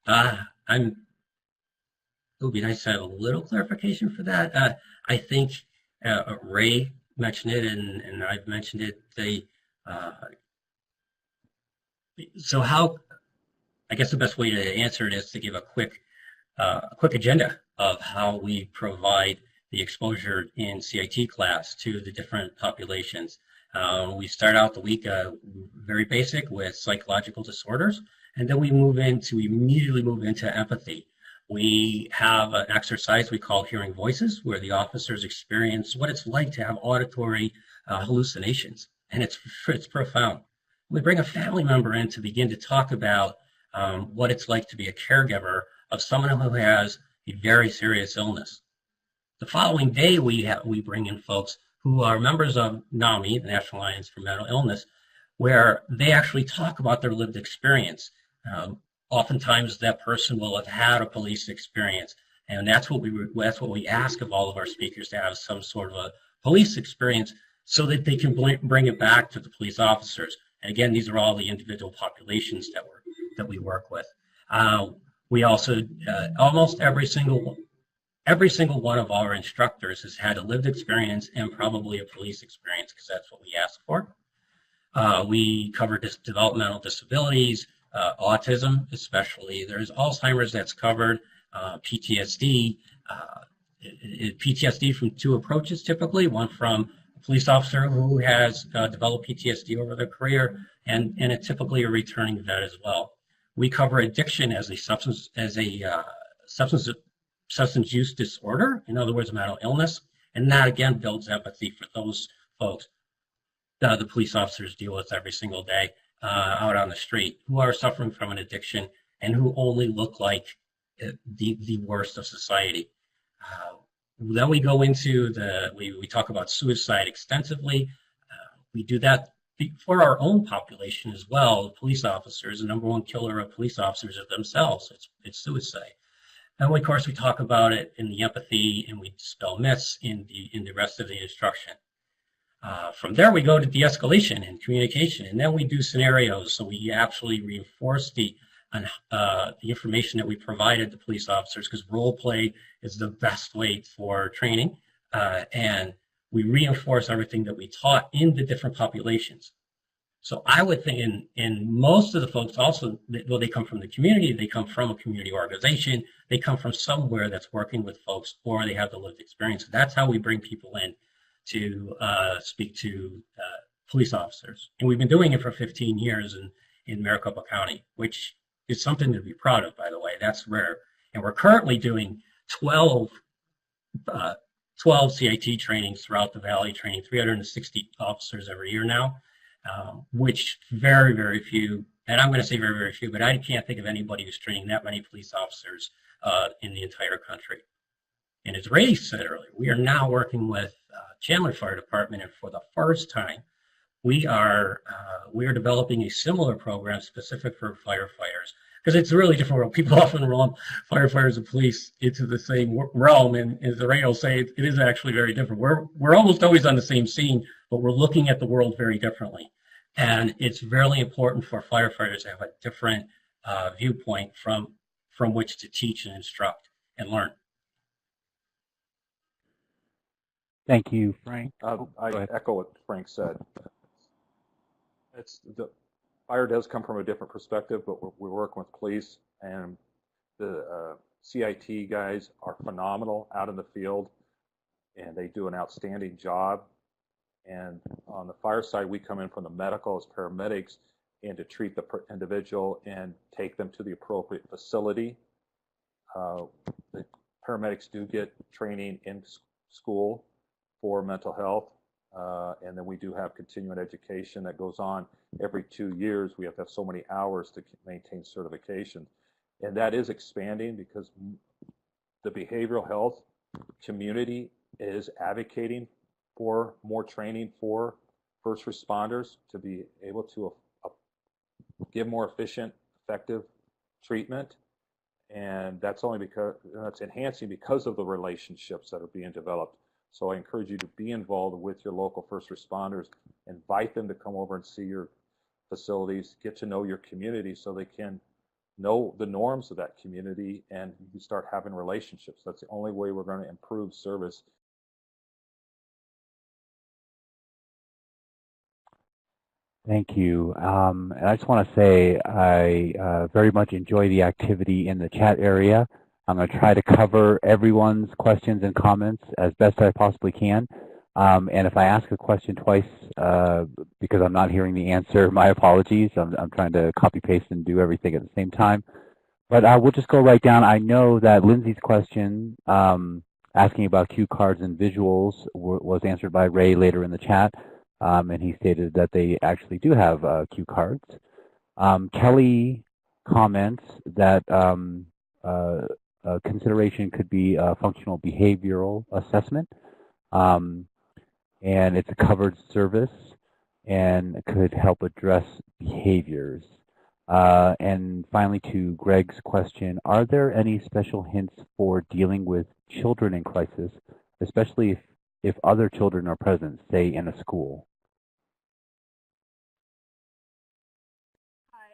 [SPEAKER 5] It would be nice to have a little clarification for that. I think Ray mentioned it, and I've mentioned it. So how? I guess the best way to answer it is to give a quick agenda of how we provide the exposure in CIT class to the different populations. We start out the week very basic with psychological disorders, and then we immediately move into empathy. We have an exercise we call hearing voices, where the officers experience what it's like to have auditory hallucinations, and it's profound. We bring a family member in to begin to talk about what it's like to be a caregiver of someone who has a very serious illness. The following day, we bring in folks who are members of NAMI, the National Alliance for Mental Illness, where they actually talk about their lived experience. Oftentimes, that person will have had a police experience, and that's what we ask of all of our speakers, to have some sort of a police experience so that they can bring it back to the police officers. And again, these are all the individual populations that we work with. We also almost every single one of our instructors has had a lived experience and probably a police experience, because that's what we ask for. We cover developmental disabilities, autism especially. There's Alzheimer's that's covered, PTSD. PTSD from two approaches typically, one from a police officer who has developed PTSD over their career, and typically a returning vet as well. We cover addiction as a substance use disorder, in other words, mental illness, and that again builds empathy for those folks the police officers deal with every single day out on the street, who are suffering from an addiction and who only look like the worst of society. Then we go into we talk about suicide extensively. We do that for our own population as well. The police officers, the number one killer of police officers are themselves. It's suicide. And of course, we talk about it in the empathy, and we dispel myths in the rest of the instruction. From there, we go to de-escalation and communication, and then we do scenarios. So we actually reinforce the information that we provided to police officers, because role play is the best way for training, and we reinforce everything that we taught in the different populations. So I would think in most of the folks also, well, they come from the community, they come from a community organization, they come from somewhere that's working with folks, or they have the lived experience. That's how we bring people in to speak to police officers. And we've been doing it for 15 years in Maricopa County, which is something to be proud of, by the way. That's rare. And we're currently doing 12 CIT trainings throughout the valley, training 360 officers every year now, which very, very few, and I'm going to say very, very few, but I can't think of anybody who's training that many police officers in the entire country. And as Ray said earlier, we are now working with Chandler Fire Department, and for the first time, we are developing a similar program specific for firefighters, because it's a really different world. People often lump firefighters and police into the same realm, and as Ray will say, it is actually very different. We're almost always on the same scene, but we're looking at the world very differently, and it's really important for firefighters to have a different viewpoint from which to teach and instruct and learn.
[SPEAKER 2] Thank you, Frank.
[SPEAKER 4] I echo what Frank said. The fire does come from a different perspective, but we're working with police, and the CIT guys are phenomenal out in the field, and they do an outstanding job. And on the fire side, we come in from the medical as paramedics, and to treat the individual and take them to the appropriate facility. The paramedics do get training in school for mental health, and then we do have continuing education that goes on every 2 years. We have to have so many hours to maintain certification, and that is expanding because the behavioral health community is advocating for more training for first responders to be able to give more efficient, effective treatment, and that's only because that's enhancing because of the relationships that are being developed. So I encourage you to be involved with your local first responders, invite them to come over and see your facilities, get to know your community so they can know the norms of that community, and you can start having relationships. That's the only way we're going to improve service.
[SPEAKER 2] Thank you. And I just want to say I very much enjoy the activity in the chat area. I'm going to try to cover everyone's questions and comments as best I possibly can. And if I ask a question twice because I'm not hearing the answer, my apologies. I'm trying to copy paste and do everything at the same time. But we'll just go right down. I know that Lindsay's question asking about cue cards and visuals was answered by Ray later in the chat. And he stated that they actually do have cue cards. Kelly comments that consideration could be a functional behavioral assessment, and it's a covered service and could help address behaviors. And finally, to Greg's question, are there any special hints for dealing with children in crisis, especially if other children are present, say in a school?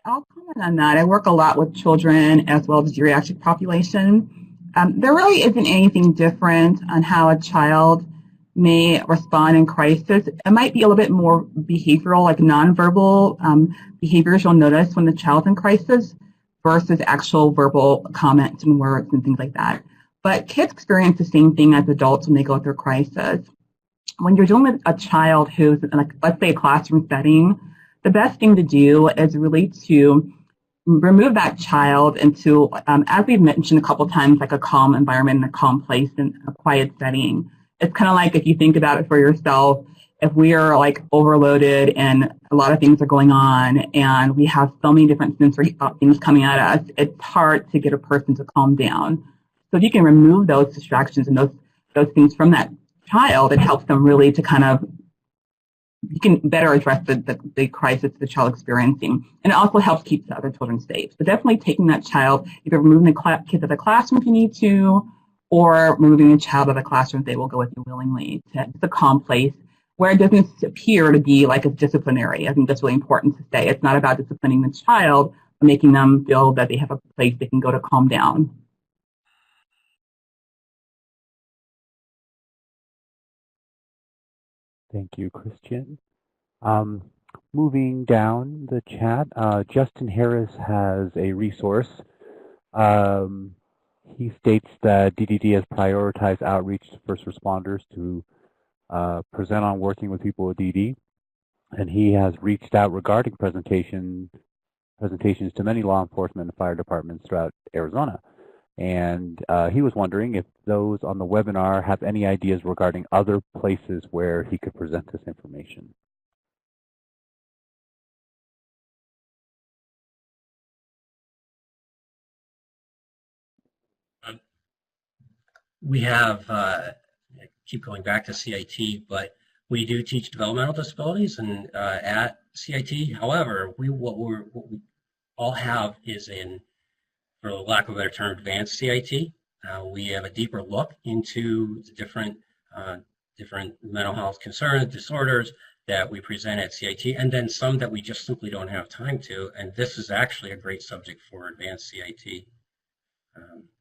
[SPEAKER 3] I'll comment on that. I work a lot with children as well as the geriatric population. There really isn't anything different on how a child may respond in crisis. It might be a little bit more behavioral, like nonverbal behaviors you'll notice when the child's in crisis versus actual verbal comments and words and things like that. But kids experience the same thing as adults when they go through crisis. When you're dealing with a child who's in, like, let's say, a classroom setting, the best thing to do is really to remove that child into, as we've mentioned a couple times, like a calm environment and a calm place and a quiet setting. It's kind of like, if you think about it for yourself, if we are like overloaded and a lot of things are going on and we have so many different sensory things coming at us, it's hard to get a person to calm down. So if you can remove those distractions and those things from that child, it helps them really to kind of, you can better address the crisis the child experiencing. And it also helps keep the other children safe. So definitely taking that child, either removing the kids out of the classroom if you need to, or removing the child out of the classroom if they will go with you willingly to a calm place where it doesn't appear to be like a disciplinary. I think that's really important to say. It's not about disciplining the child, but making them feel that they have a place they can go to calm down.
[SPEAKER 2] Thank you, Christian. Moving down the chat, Justin Harris has a resource. He states that DDD has prioritized outreach to first responders to present on working with people with DD, and he has reached out regarding presentations to many law enforcement and fire departments throughout Arizona. And he was wondering if those on the webinar have any ideas regarding other places where he could present this information.
[SPEAKER 5] We have, I keep going back to CIT, but we do teach developmental disabilities and at CIT. However, what we all have is for lack of a better term, advanced CIT. We have a deeper look into the different mental health concerns, disorders that we present at CIT, and then some that we just simply don't have time to. And this is actually a great subject for advanced CIT.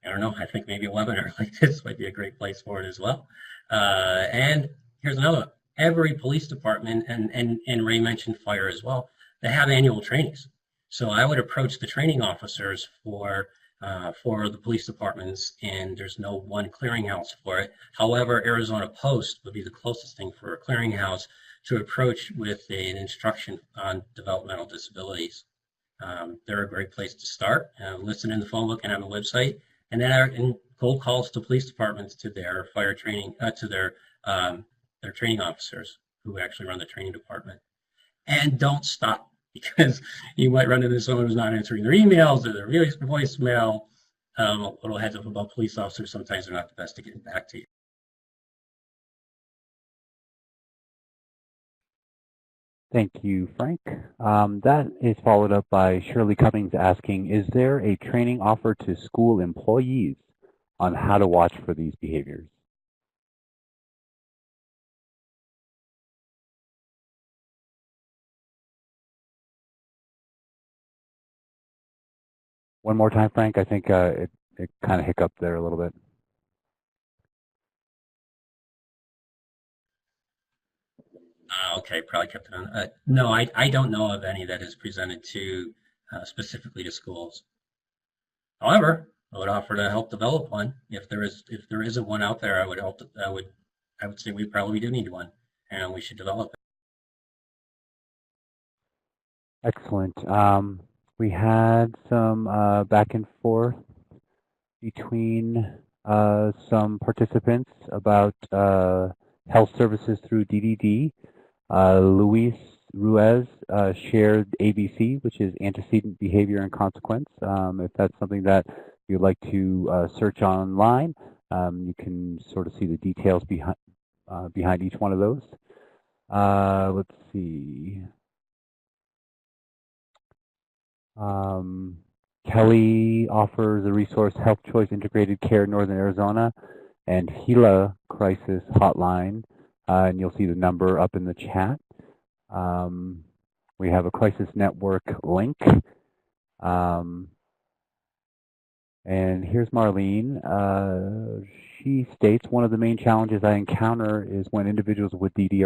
[SPEAKER 5] I don't know, I think maybe a webinar like this might be a great place for it as well. And here's another one. Every police department, and Ray mentioned fire as well, they have annual trainings. So I would approach the training officers for the police departments, and there's no one clearinghouse for it. However, Arizona Post would be the closest thing for a clearinghouse to approach with an instruction on developmental disabilities. They're a great place to start. Listen in the phone book and on the website, and then cold calls to police departments to their fire training, to their training officers who actually run the training department. And don't stop, because you might run into someone who's not answering their emails or their voicemail. A little heads up about police officers, sometimes they're not the best to get back to you.
[SPEAKER 2] Thank you, Frank. That is followed up by Shirley Cummings asking, is there a training offered to school employees on how to watch for these behaviors? One more time, Frank. I think it kind of hiccuped there a little bit.
[SPEAKER 5] Okay, probably kept it on. No, I don't know of any that is presented to specifically to schools. However, I would offer to help develop one. If there isn't one out there, I would say we probably do need one, and we should develop it.
[SPEAKER 2] Excellent. We had some back and forth between some participants about health services through DDD. Luis Ruiz shared ABC, which is antecedent behavior and consequence. If that's something that you'd like to search online, you can sort of see the details behind each one of those. Let's see. Kelly offers a resource, Health Choice Integrated Care Northern Arizona, and HELA Crisis Hotline, and you'll see the number up in the chat. We have a crisis network link. And here's Marlene. She states, one of the main challenges I encounter is when individuals with DD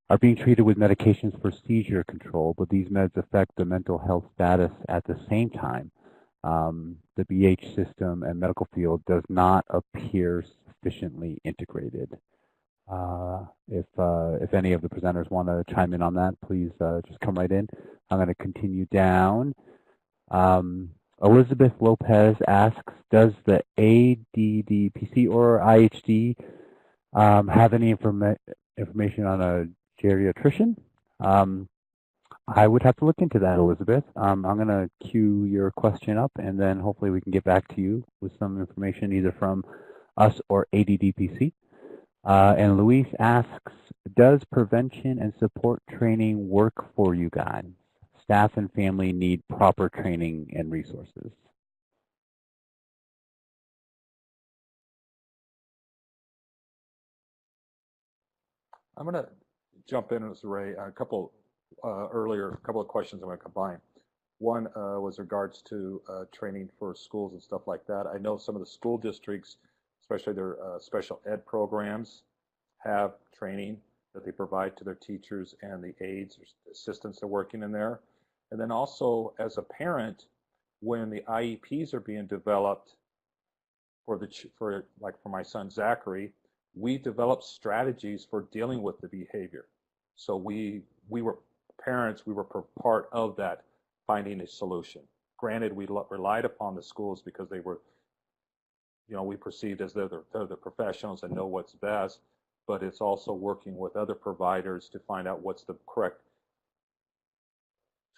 [SPEAKER 2] are being treated with medications for seizure control, but these meds affect the mental health status at the same time. The BH system and medical field does not appear sufficiently integrated. If any of the presenters want to chime in on that, please just come right in. I'm going to continue down. Elizabeth Lopez asks, does the ADDPC or IHD have any information on a geriatrician? I would have to look into that, Elizabeth. I'm going to queue your question up, and then hopefully we can get back to you with some information either from us or ADDPC. And Luis asks, does prevention and support training work for you guys? Staff and family need proper training and resources.
[SPEAKER 4] I'm going to jump in as Ray. A couple of questions I'm going to combine. One was regards to training for schools and stuff like that. I know some of the school districts, especially their special ed programs, have training that they provide to their teachers and the aides or assistants that are working in there. And then also, as a parent, when the IEPs are being developed for my son Zachary, we developed strategies for dealing with the behavior. So we were parents, we were part of that, finding a solution. Granted, we relied upon the schools because they were, we perceived as they're the professionals and know what's best, but it's also working with other providers to find out what's the correct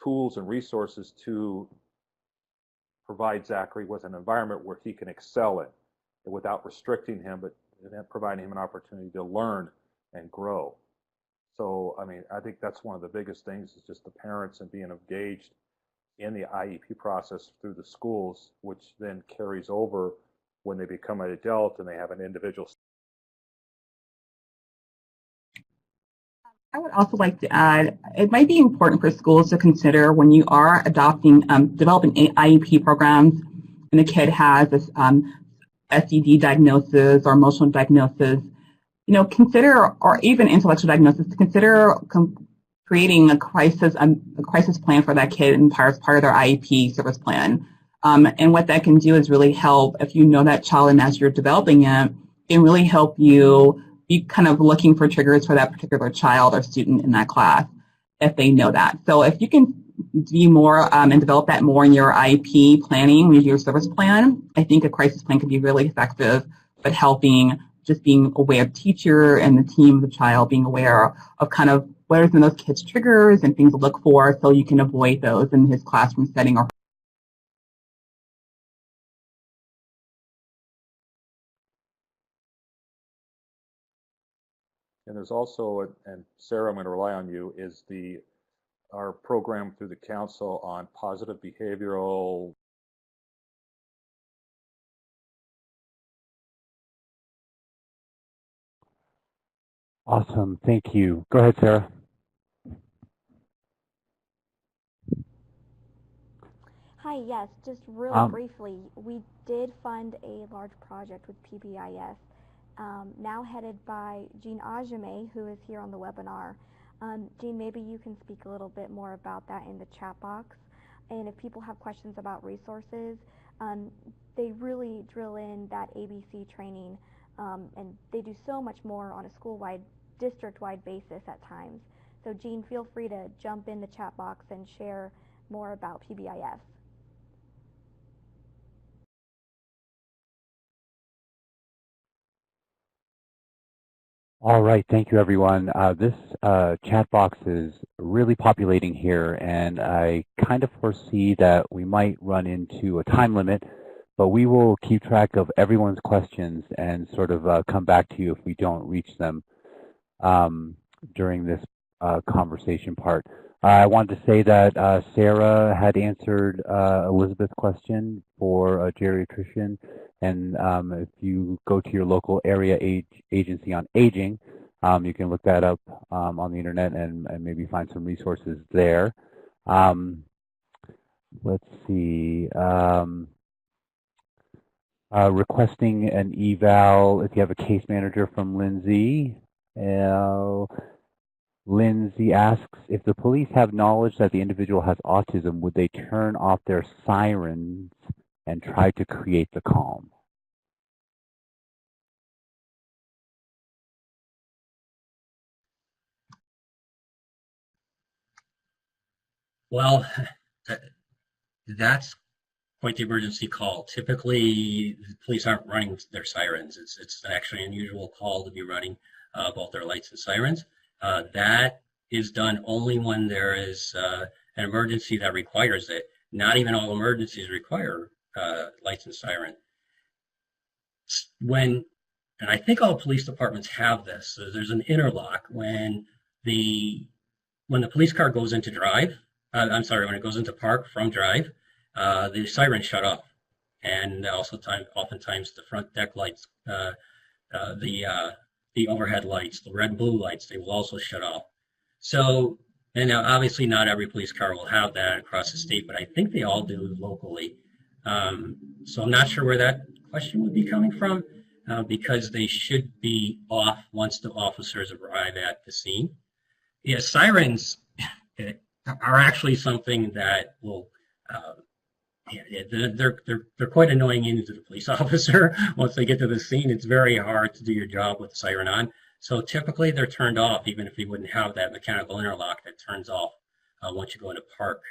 [SPEAKER 4] tools and resources to provide Zachary with an environment where he can excel in, without restricting him, but providing him an opportunity to learn and grow. So, I mean, I think that's one of the biggest things is just the parents and being engaged in the IEP process through the schools, which then carries over when they become an adult and they have an individual.
[SPEAKER 3] I would also like to add, it might be important for schools to consider when you are developing IEP programs and the kid has this SED diagnosis or emotional diagnosis, consider, or even intellectual diagnosis, to consider creating a crisis plan for that kid as part of their IEP service plan. And what that can do is really help, if you know that child and as you're developing it, can really help you be kind of looking for triggers for that particular child or student in that class, if they know that. So if you can be more and develop that more in your IEP planning, your service plan, I think a crisis plan can be really effective at helping just being aware of teacher and the team of the child, being aware of kind of what are some of those kids' triggers and things to look for so you can avoid those in his classroom setting. Or
[SPEAKER 4] And there's also, and Sarah, I'm going to rely on you, is our program through the council on positive behavioral.
[SPEAKER 2] Awesome, thank you. Go ahead, Sarah.
[SPEAKER 1] Hi, yes, just really briefly, we did fund a large project with PBIS, now headed by Jean Ajame, who is here on the webinar. Jean, maybe you can speak a little bit more about that in the chat box. And if people have questions about resources, they really drill in that ABC training, and they do so much more on a school-wide, district-wide basis at times. So Jean, feel free to jump in the chat box and share more about PBIS.
[SPEAKER 2] All right, thank you, everyone. This chat box is really populating here, and I kind of foresee that we might run into a time limit, but we will keep track of everyone's questions and sort of come back to you if we don't reach them during this conversation part. I wanted to say that Sara had answered Elizabeth's question for a geriatrician, and if you go to your local area agency on aging, you can look that up on the internet and maybe find some resources there. Let's see. Requesting an eval if you have a case manager from Lindsay. Lindsay asks, if the police have knowledge that the individual has autism, would they turn off their sirens and try to create the calm?
[SPEAKER 5] Well, that's quite the emergency call. Typically, the police aren't running their sirens. It's actually an unusual call to be running both their lights and sirens. That is done only when there is an emergency that requires it. Not even all emergencies require lights and sirens. And I think all police departments have this. So there's an interlock when the police car goes into drive. When it goes into park from drive, the sirens shut off, and also oftentimes the front deck lights, the overhead lights, the red and blue lights, they will also shut off. So, and now obviously not every police car will have that across the state, but I think they all do locally. So I'm not sure where that question would be coming from, because they should be off once the officers arrive at the scene. Yeah, sirens are actually something that will they're quite annoying into the police officer. Once they get to the scene, it's very hard to do your job with the siren on. So typically they're turned off, even if you wouldn't have that mechanical interlock that turns off once you go into park.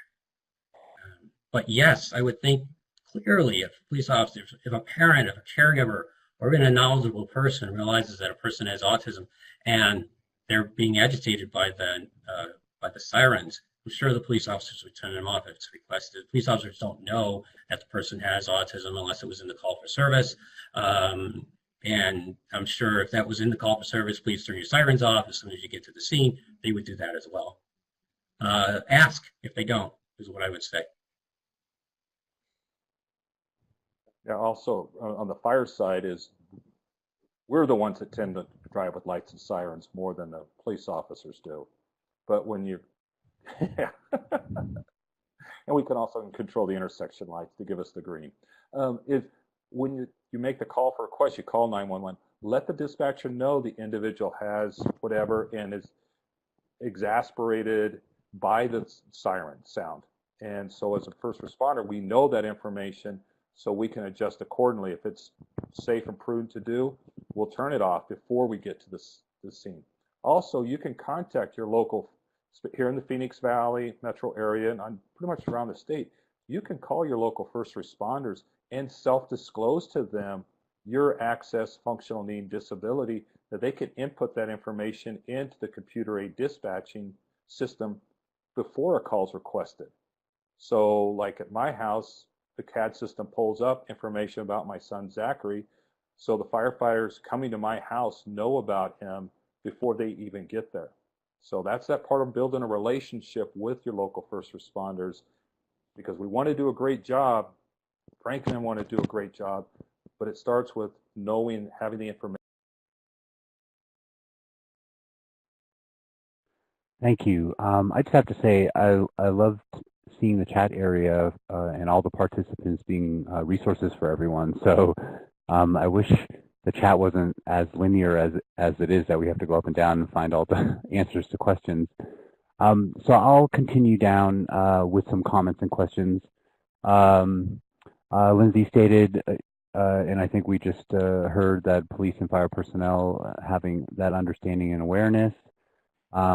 [SPEAKER 5] But yes, I would think clearly if police officers, if a parent, if a caregiver, or even a knowledgeable person realizes that a person has autism and they're being agitated by the sirens, I'm sure the police officers would turn them off if it's requested. Police officers don't know that the person has autism unless it was in the call for service. And I'm sure if that was in the call for service, please turn your sirens off. As soon as you get to the scene, they would do that as well. Ask if they don't, is what I would say.
[SPEAKER 4] Yeah, also on the fire side is we're the ones that tend to drive with lights and sirens more than the police officers do. But when you yeah. And we can also control the intersection lights to give us the green. If when you make the call for a request, you call 911, let the dispatcher know the individual has whatever and is exasperated by the siren sound. And so as a first responder, we know that information so we can adjust accordingly. If it's safe and prudent to do, we'll turn it off before we get to the scene. Also, you can contact your local, here in the Phoenix Valley metro area and pretty much around the state, you can call your local first responders and self-disclose to them your access, functional need, disability, that they can input that information into the computer-aided dispatching system before a call is requested. So like at my house, the CAD system pulls up information about my son Zachary, so the firefighters coming to my house know about him before they even get there. So that's that part of building a relationship with your local first responders, because we want to do a great job. Frank and I want to do a great job, but it starts with knowing, having the information.
[SPEAKER 2] Thank you. I just have to say I loved seeing the chat area and all the participants being resources for everyone. So I wish the chat wasn't as linear as it is, that we have to go up and down and find all the answers to questions. So I'll continue down with some comments and questions. Lindsay stated, and I think we just heard, that police and fire personnel having that understanding and awareness.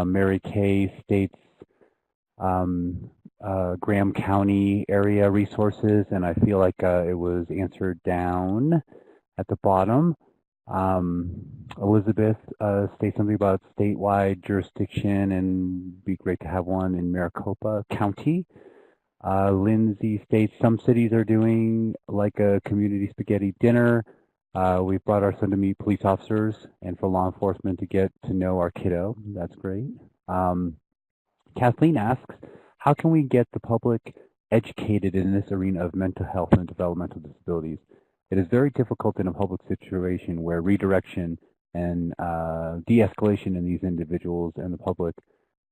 [SPEAKER 2] Mary Kay states Graham County area resources, and I feel like it was answered down at the bottom. Elizabeth states something about statewide jurisdiction and be great to have one in Maricopa County. Lindsay states some cities are doing like a community spaghetti dinner. We've brought our son to meet police officers and for law enforcement to get to know our kiddo. That's great. Kathleen asks, how can we get the public educated in this arena of mental health and developmental disabilities? It is very difficult in a public situation where redirection and de-escalation in these individuals and the public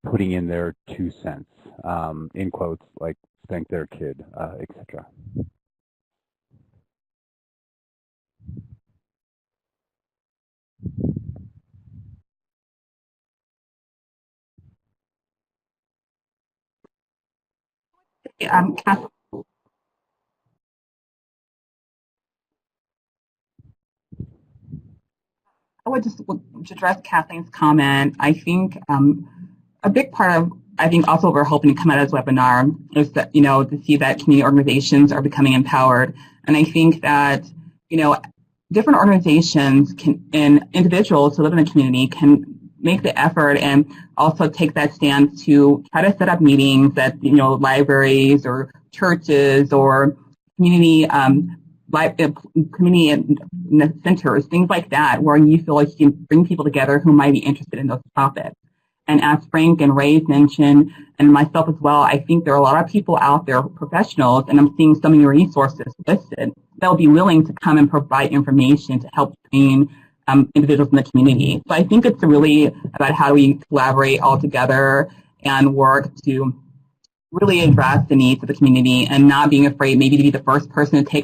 [SPEAKER 2] putting in their 2 cents, in quotes, like spank their kid, etc.
[SPEAKER 3] Kath, I would just to address Kathleen's comment. I think a big part of, I think also what we're hoping to come out of this webinar is that, to see that community organizations are becoming empowered. And I think that, different organizations and individuals who live in the community can make the effort and also take that stance to try to set up meetings at, libraries or churches or community community centers, things like that, where you feel like you can bring people together who might be interested in those topics. And as Frank and Ray mentioned, and myself as well, I think there are a lot of people out there, professionals, and I'm seeing so many resources listed that will be willing to come and provide information to help train individuals in the community. So I think it's really about how we collaborate all together and work to really address the needs of the community and not being afraid maybe to be the first person who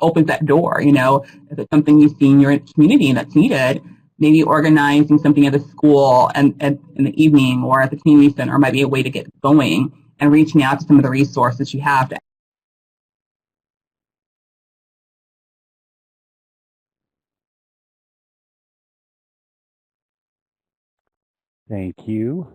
[SPEAKER 3] opens that door. If it's something you see in your community that's needed, maybe organizing something at the school and in the evening or at the community center might be a way to get going and reaching out to some of the resources you have to.
[SPEAKER 2] Thank you.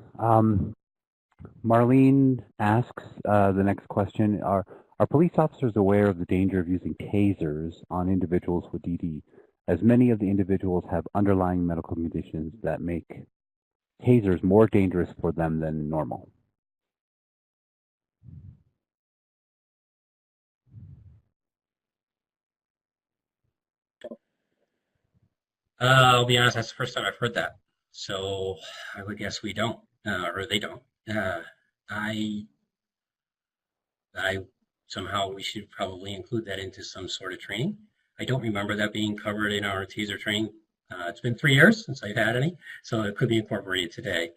[SPEAKER 2] Marlene asks the next question, are police officers aware of the danger of using tasers on individuals with DD, as many of the individuals have underlying medical conditions that make tasers more dangerous for them than normal?
[SPEAKER 5] I'll be honest, that's the first time I've heard that. So I would guess we don't, or they don't. Somehow we should probably include that into some sort of training. I don't remember that being covered in our taser training. It's been 3 years since I've had any, so it could be incorporated today,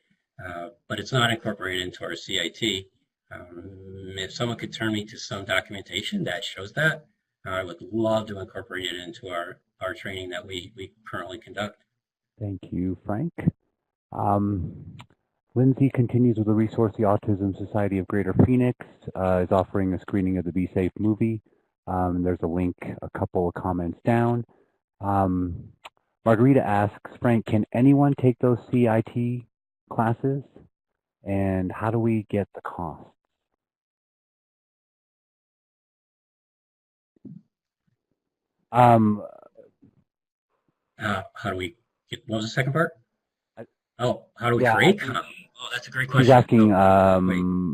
[SPEAKER 5] but it's not incorporated into our CIT. If someone could turn me to some documentation that shows that, I would love to incorporate it into our training that we currently conduct.
[SPEAKER 2] Thank you, Frank. Lindsay continues with a resource. The Autism Society of Greater Phoenix is offering a screening of the Be Safe movie. There's a link a couple of comments down. Margarita asks, Frank, can anyone take those CIT classes? And how do we get the cost?
[SPEAKER 5] How do we get, what was the second part? How do we create content? Oh, that's a great question.
[SPEAKER 2] He's asking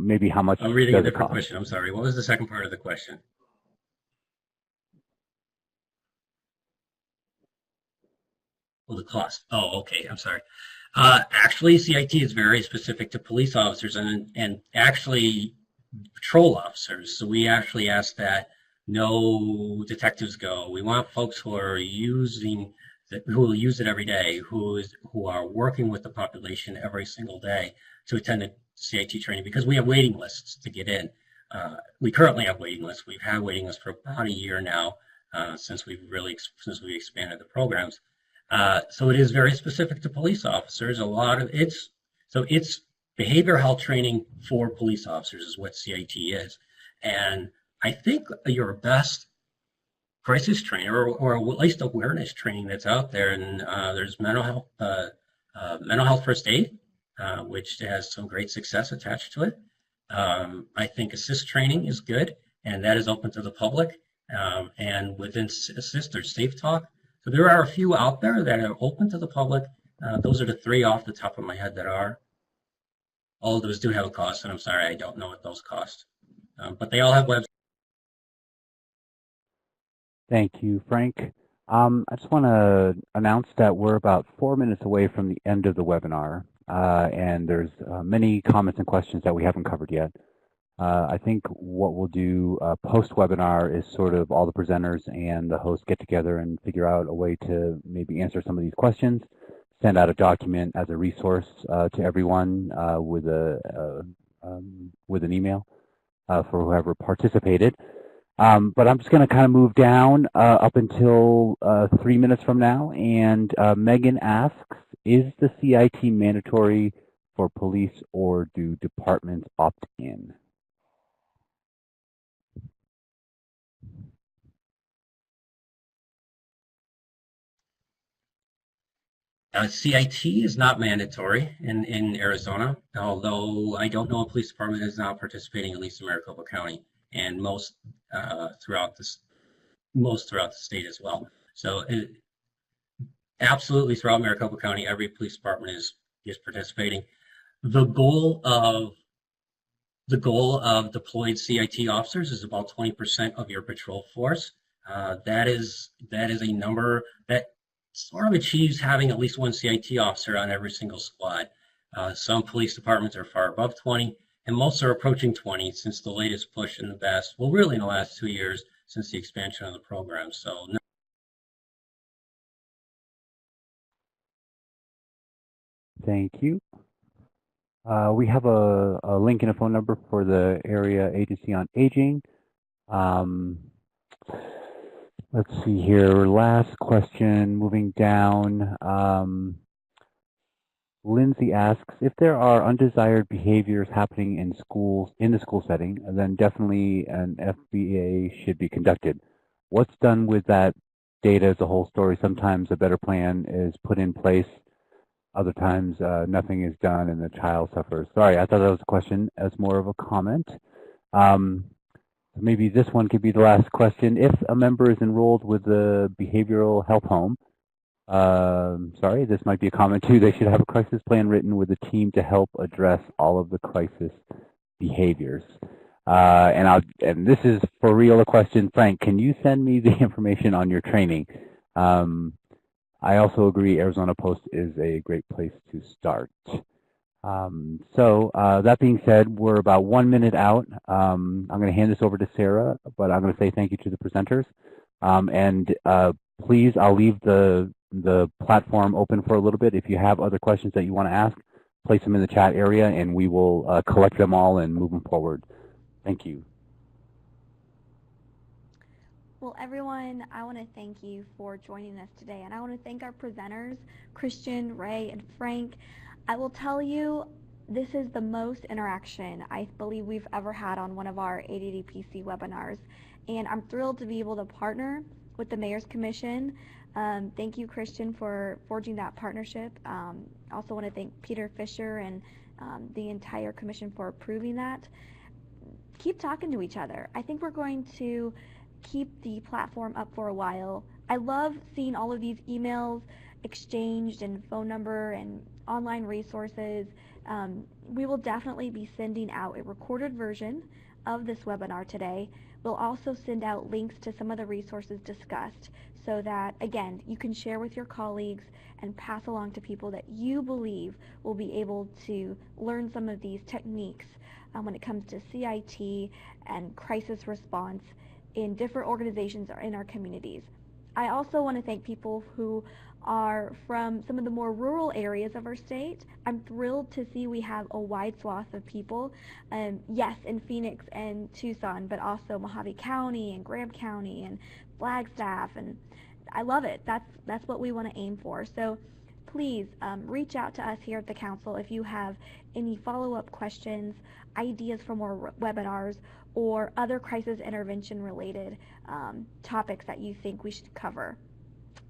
[SPEAKER 2] maybe how much.
[SPEAKER 5] I'm reading a different question. I'm sorry. What was the second part of the question? Well, the cost. Oh, okay. I'm sorry. Actually, CIT is very specific to police officers and actually patrol officers. So we actually ask that no detectives go. We want folks who are who will use it every day, who are working with the population every single day to attend the CIT training, because we have waiting lists to get in. We currently have waiting lists. We've had waiting lists for about a year now, since we expanded the programs. So it is very specific to police officers. It's behavioral health training for police officers is what CIT is. And I think your best crisis trainer or at least awareness training that's out there, and there's mental health first aid, which has some great success attached to it. I think assist training is good, and that is open to the public. And within assist, there's safe talk. So there are a few out there that are open to the public. Those are the 3 off the top of my head that are. All of those do have a cost, and I'm sorry, I don't know what those cost. But they all have websites.
[SPEAKER 2] Thank you, Frank. I just want to announce that we're about 4 minutes away from the end of the webinar, and there's many comments and questions that we haven't covered yet. I think what we'll do post-webinar is sort of all the presenters and the host get together and figure out a way to maybe answer some of these questions, send out a document as a resource to everyone with an email for whoever participated. But I'm just going to kind of move down up until 3 minutes from now. And Megan asks, is the CIT mandatory for police or do departments opt in?
[SPEAKER 5] CIT is not mandatory in Arizona, although I don't know a police department is not participating, at least in Maricopa County, and most throughout the state as well. So absolutely throughout Maricopa County, every police department is participating. The goal of deployed CIT officers is about 20% of your patrol force. That is a number that sort of achieves having at least one CIT officer on every single squad. Some police departments are far above 20, and most are approaching 20 since the latest push in the best, well, really in the last 2 years since the expansion of the program. So.
[SPEAKER 2] Thank you. We have a link and a phone number for the Area Agency on Aging. Let's see here. Last question, moving down. Lindsay asks, if there are undesired behaviors happening in schools, in the school setting, then definitely an FBA should be conducted. What's done with that data is a whole story. Sometimes a better plan is put in place. Other times nothing is done and the child suffers. Sorry, I thought that was a question as more of a comment. Maybe this one could be the last question. If a member is enrolled with the behavioral health home, sorry, this might be a comment too, they should have a crisis plan written with a team to help address all of the crisis behaviors. And this is for real a question. Frank, can you send me the information on your training? I also agree Arizona Post is a great place to start. So that being said, we're about 1 minute out. I'm going to hand this over to Sara, but I'm going to say thank you to the presenters. Please, I'll leave the platform open for a little bit. If you have other questions that you want to ask, place them in the chat area and we will collect them all and move them forward. Thank you.
[SPEAKER 1] Well, everyone, I want to thank you for joining us today, and I want to thank our presenters, Christian, Ray, and Frank. I will tell you, this is the most interaction I believe we've ever had on one of our ADDPC webinars, and I'm thrilled to be able to partner with the Mayor's Commission. Thank you, Christian, for forging that partnership. Also want to thank Peter Fisher and the entire commission for approving that. Keep talking to each other. I think we're going to keep the platform up for a while. I love seeing all of these emails exchanged and phone number and online resources. We will definitely be sending out a recorded version of this webinar today. We'll also send out links to some of the resources discussed so that, again, you can share with your colleagues and pass along to people that you believe will be able to learn some of these techniques when it comes to CIT and crisis response in different organizations or in our communities. I also want to thank people who are from some of the more rural areas of our state. I'm thrilled to see we have a wide swath of people, yes, in Phoenix and Tucson, but also Mojave County and Graham County and Flagstaff, and I love it. That's what we want to aim for. So please reach out to us here at the Council if you have any follow-up questions, ideas for more webinars, or other crisis intervention related topics that you think we should cover.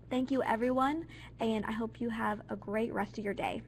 [SPEAKER 1] Thank you, everyone, and I hope you have a great rest of your day.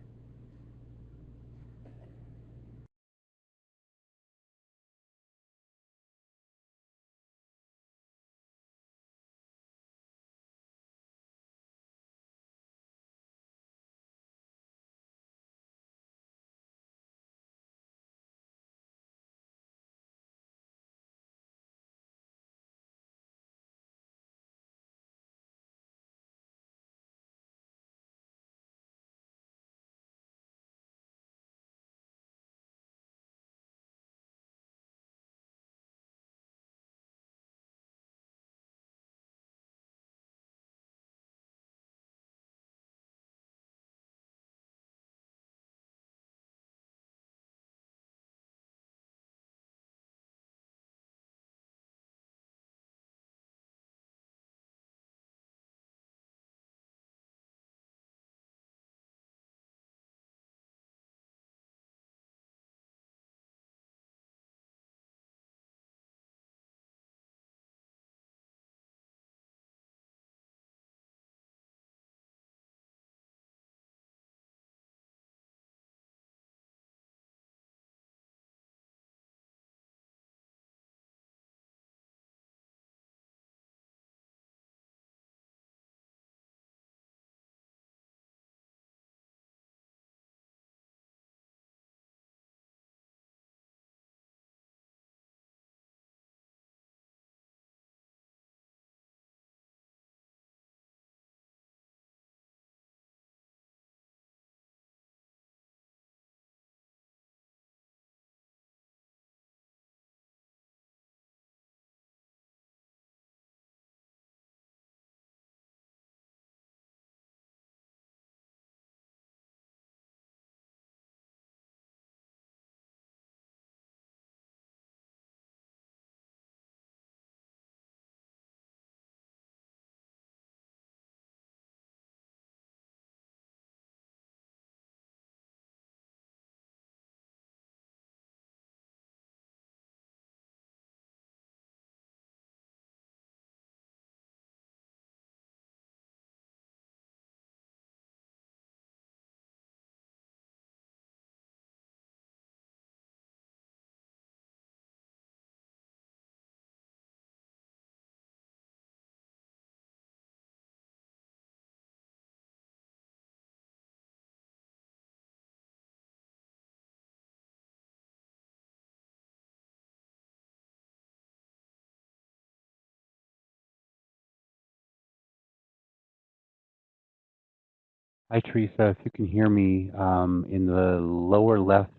[SPEAKER 2] Hi, Teresa. If you can hear me, in the lower left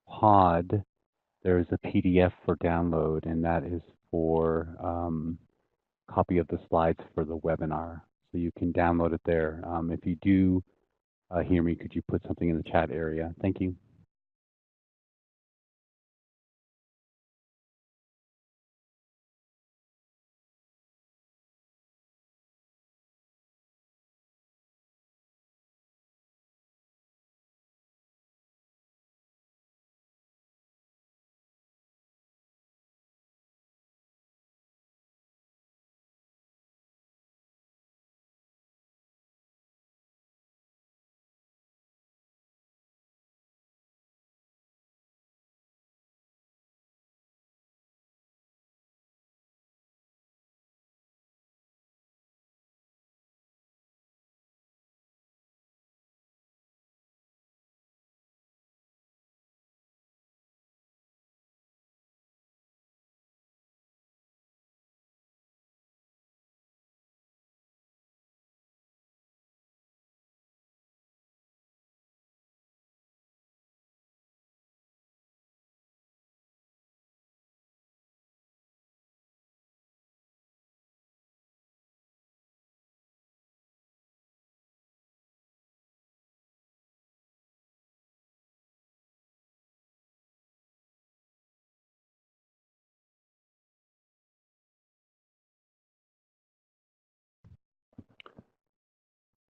[SPEAKER 2] pod, there's a PDF for download, and that is for copy of the slides for the webinar. So you can download it there. If you do hear me, could you put something in the chat area? Thank you.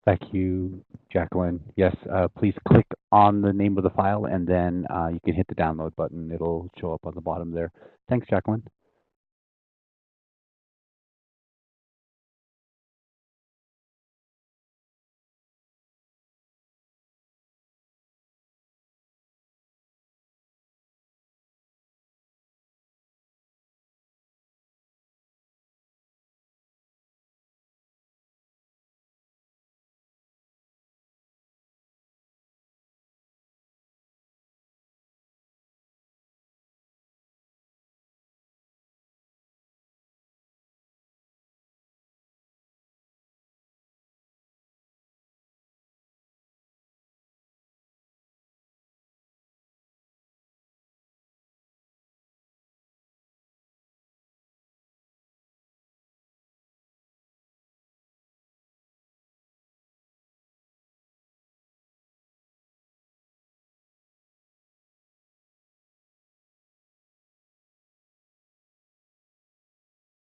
[SPEAKER 2] Thank you, Jacqueline. Yes, please click on the name of the file, and then you can hit the download button. It'll show up on the bottom there. Thanks, Jacqueline.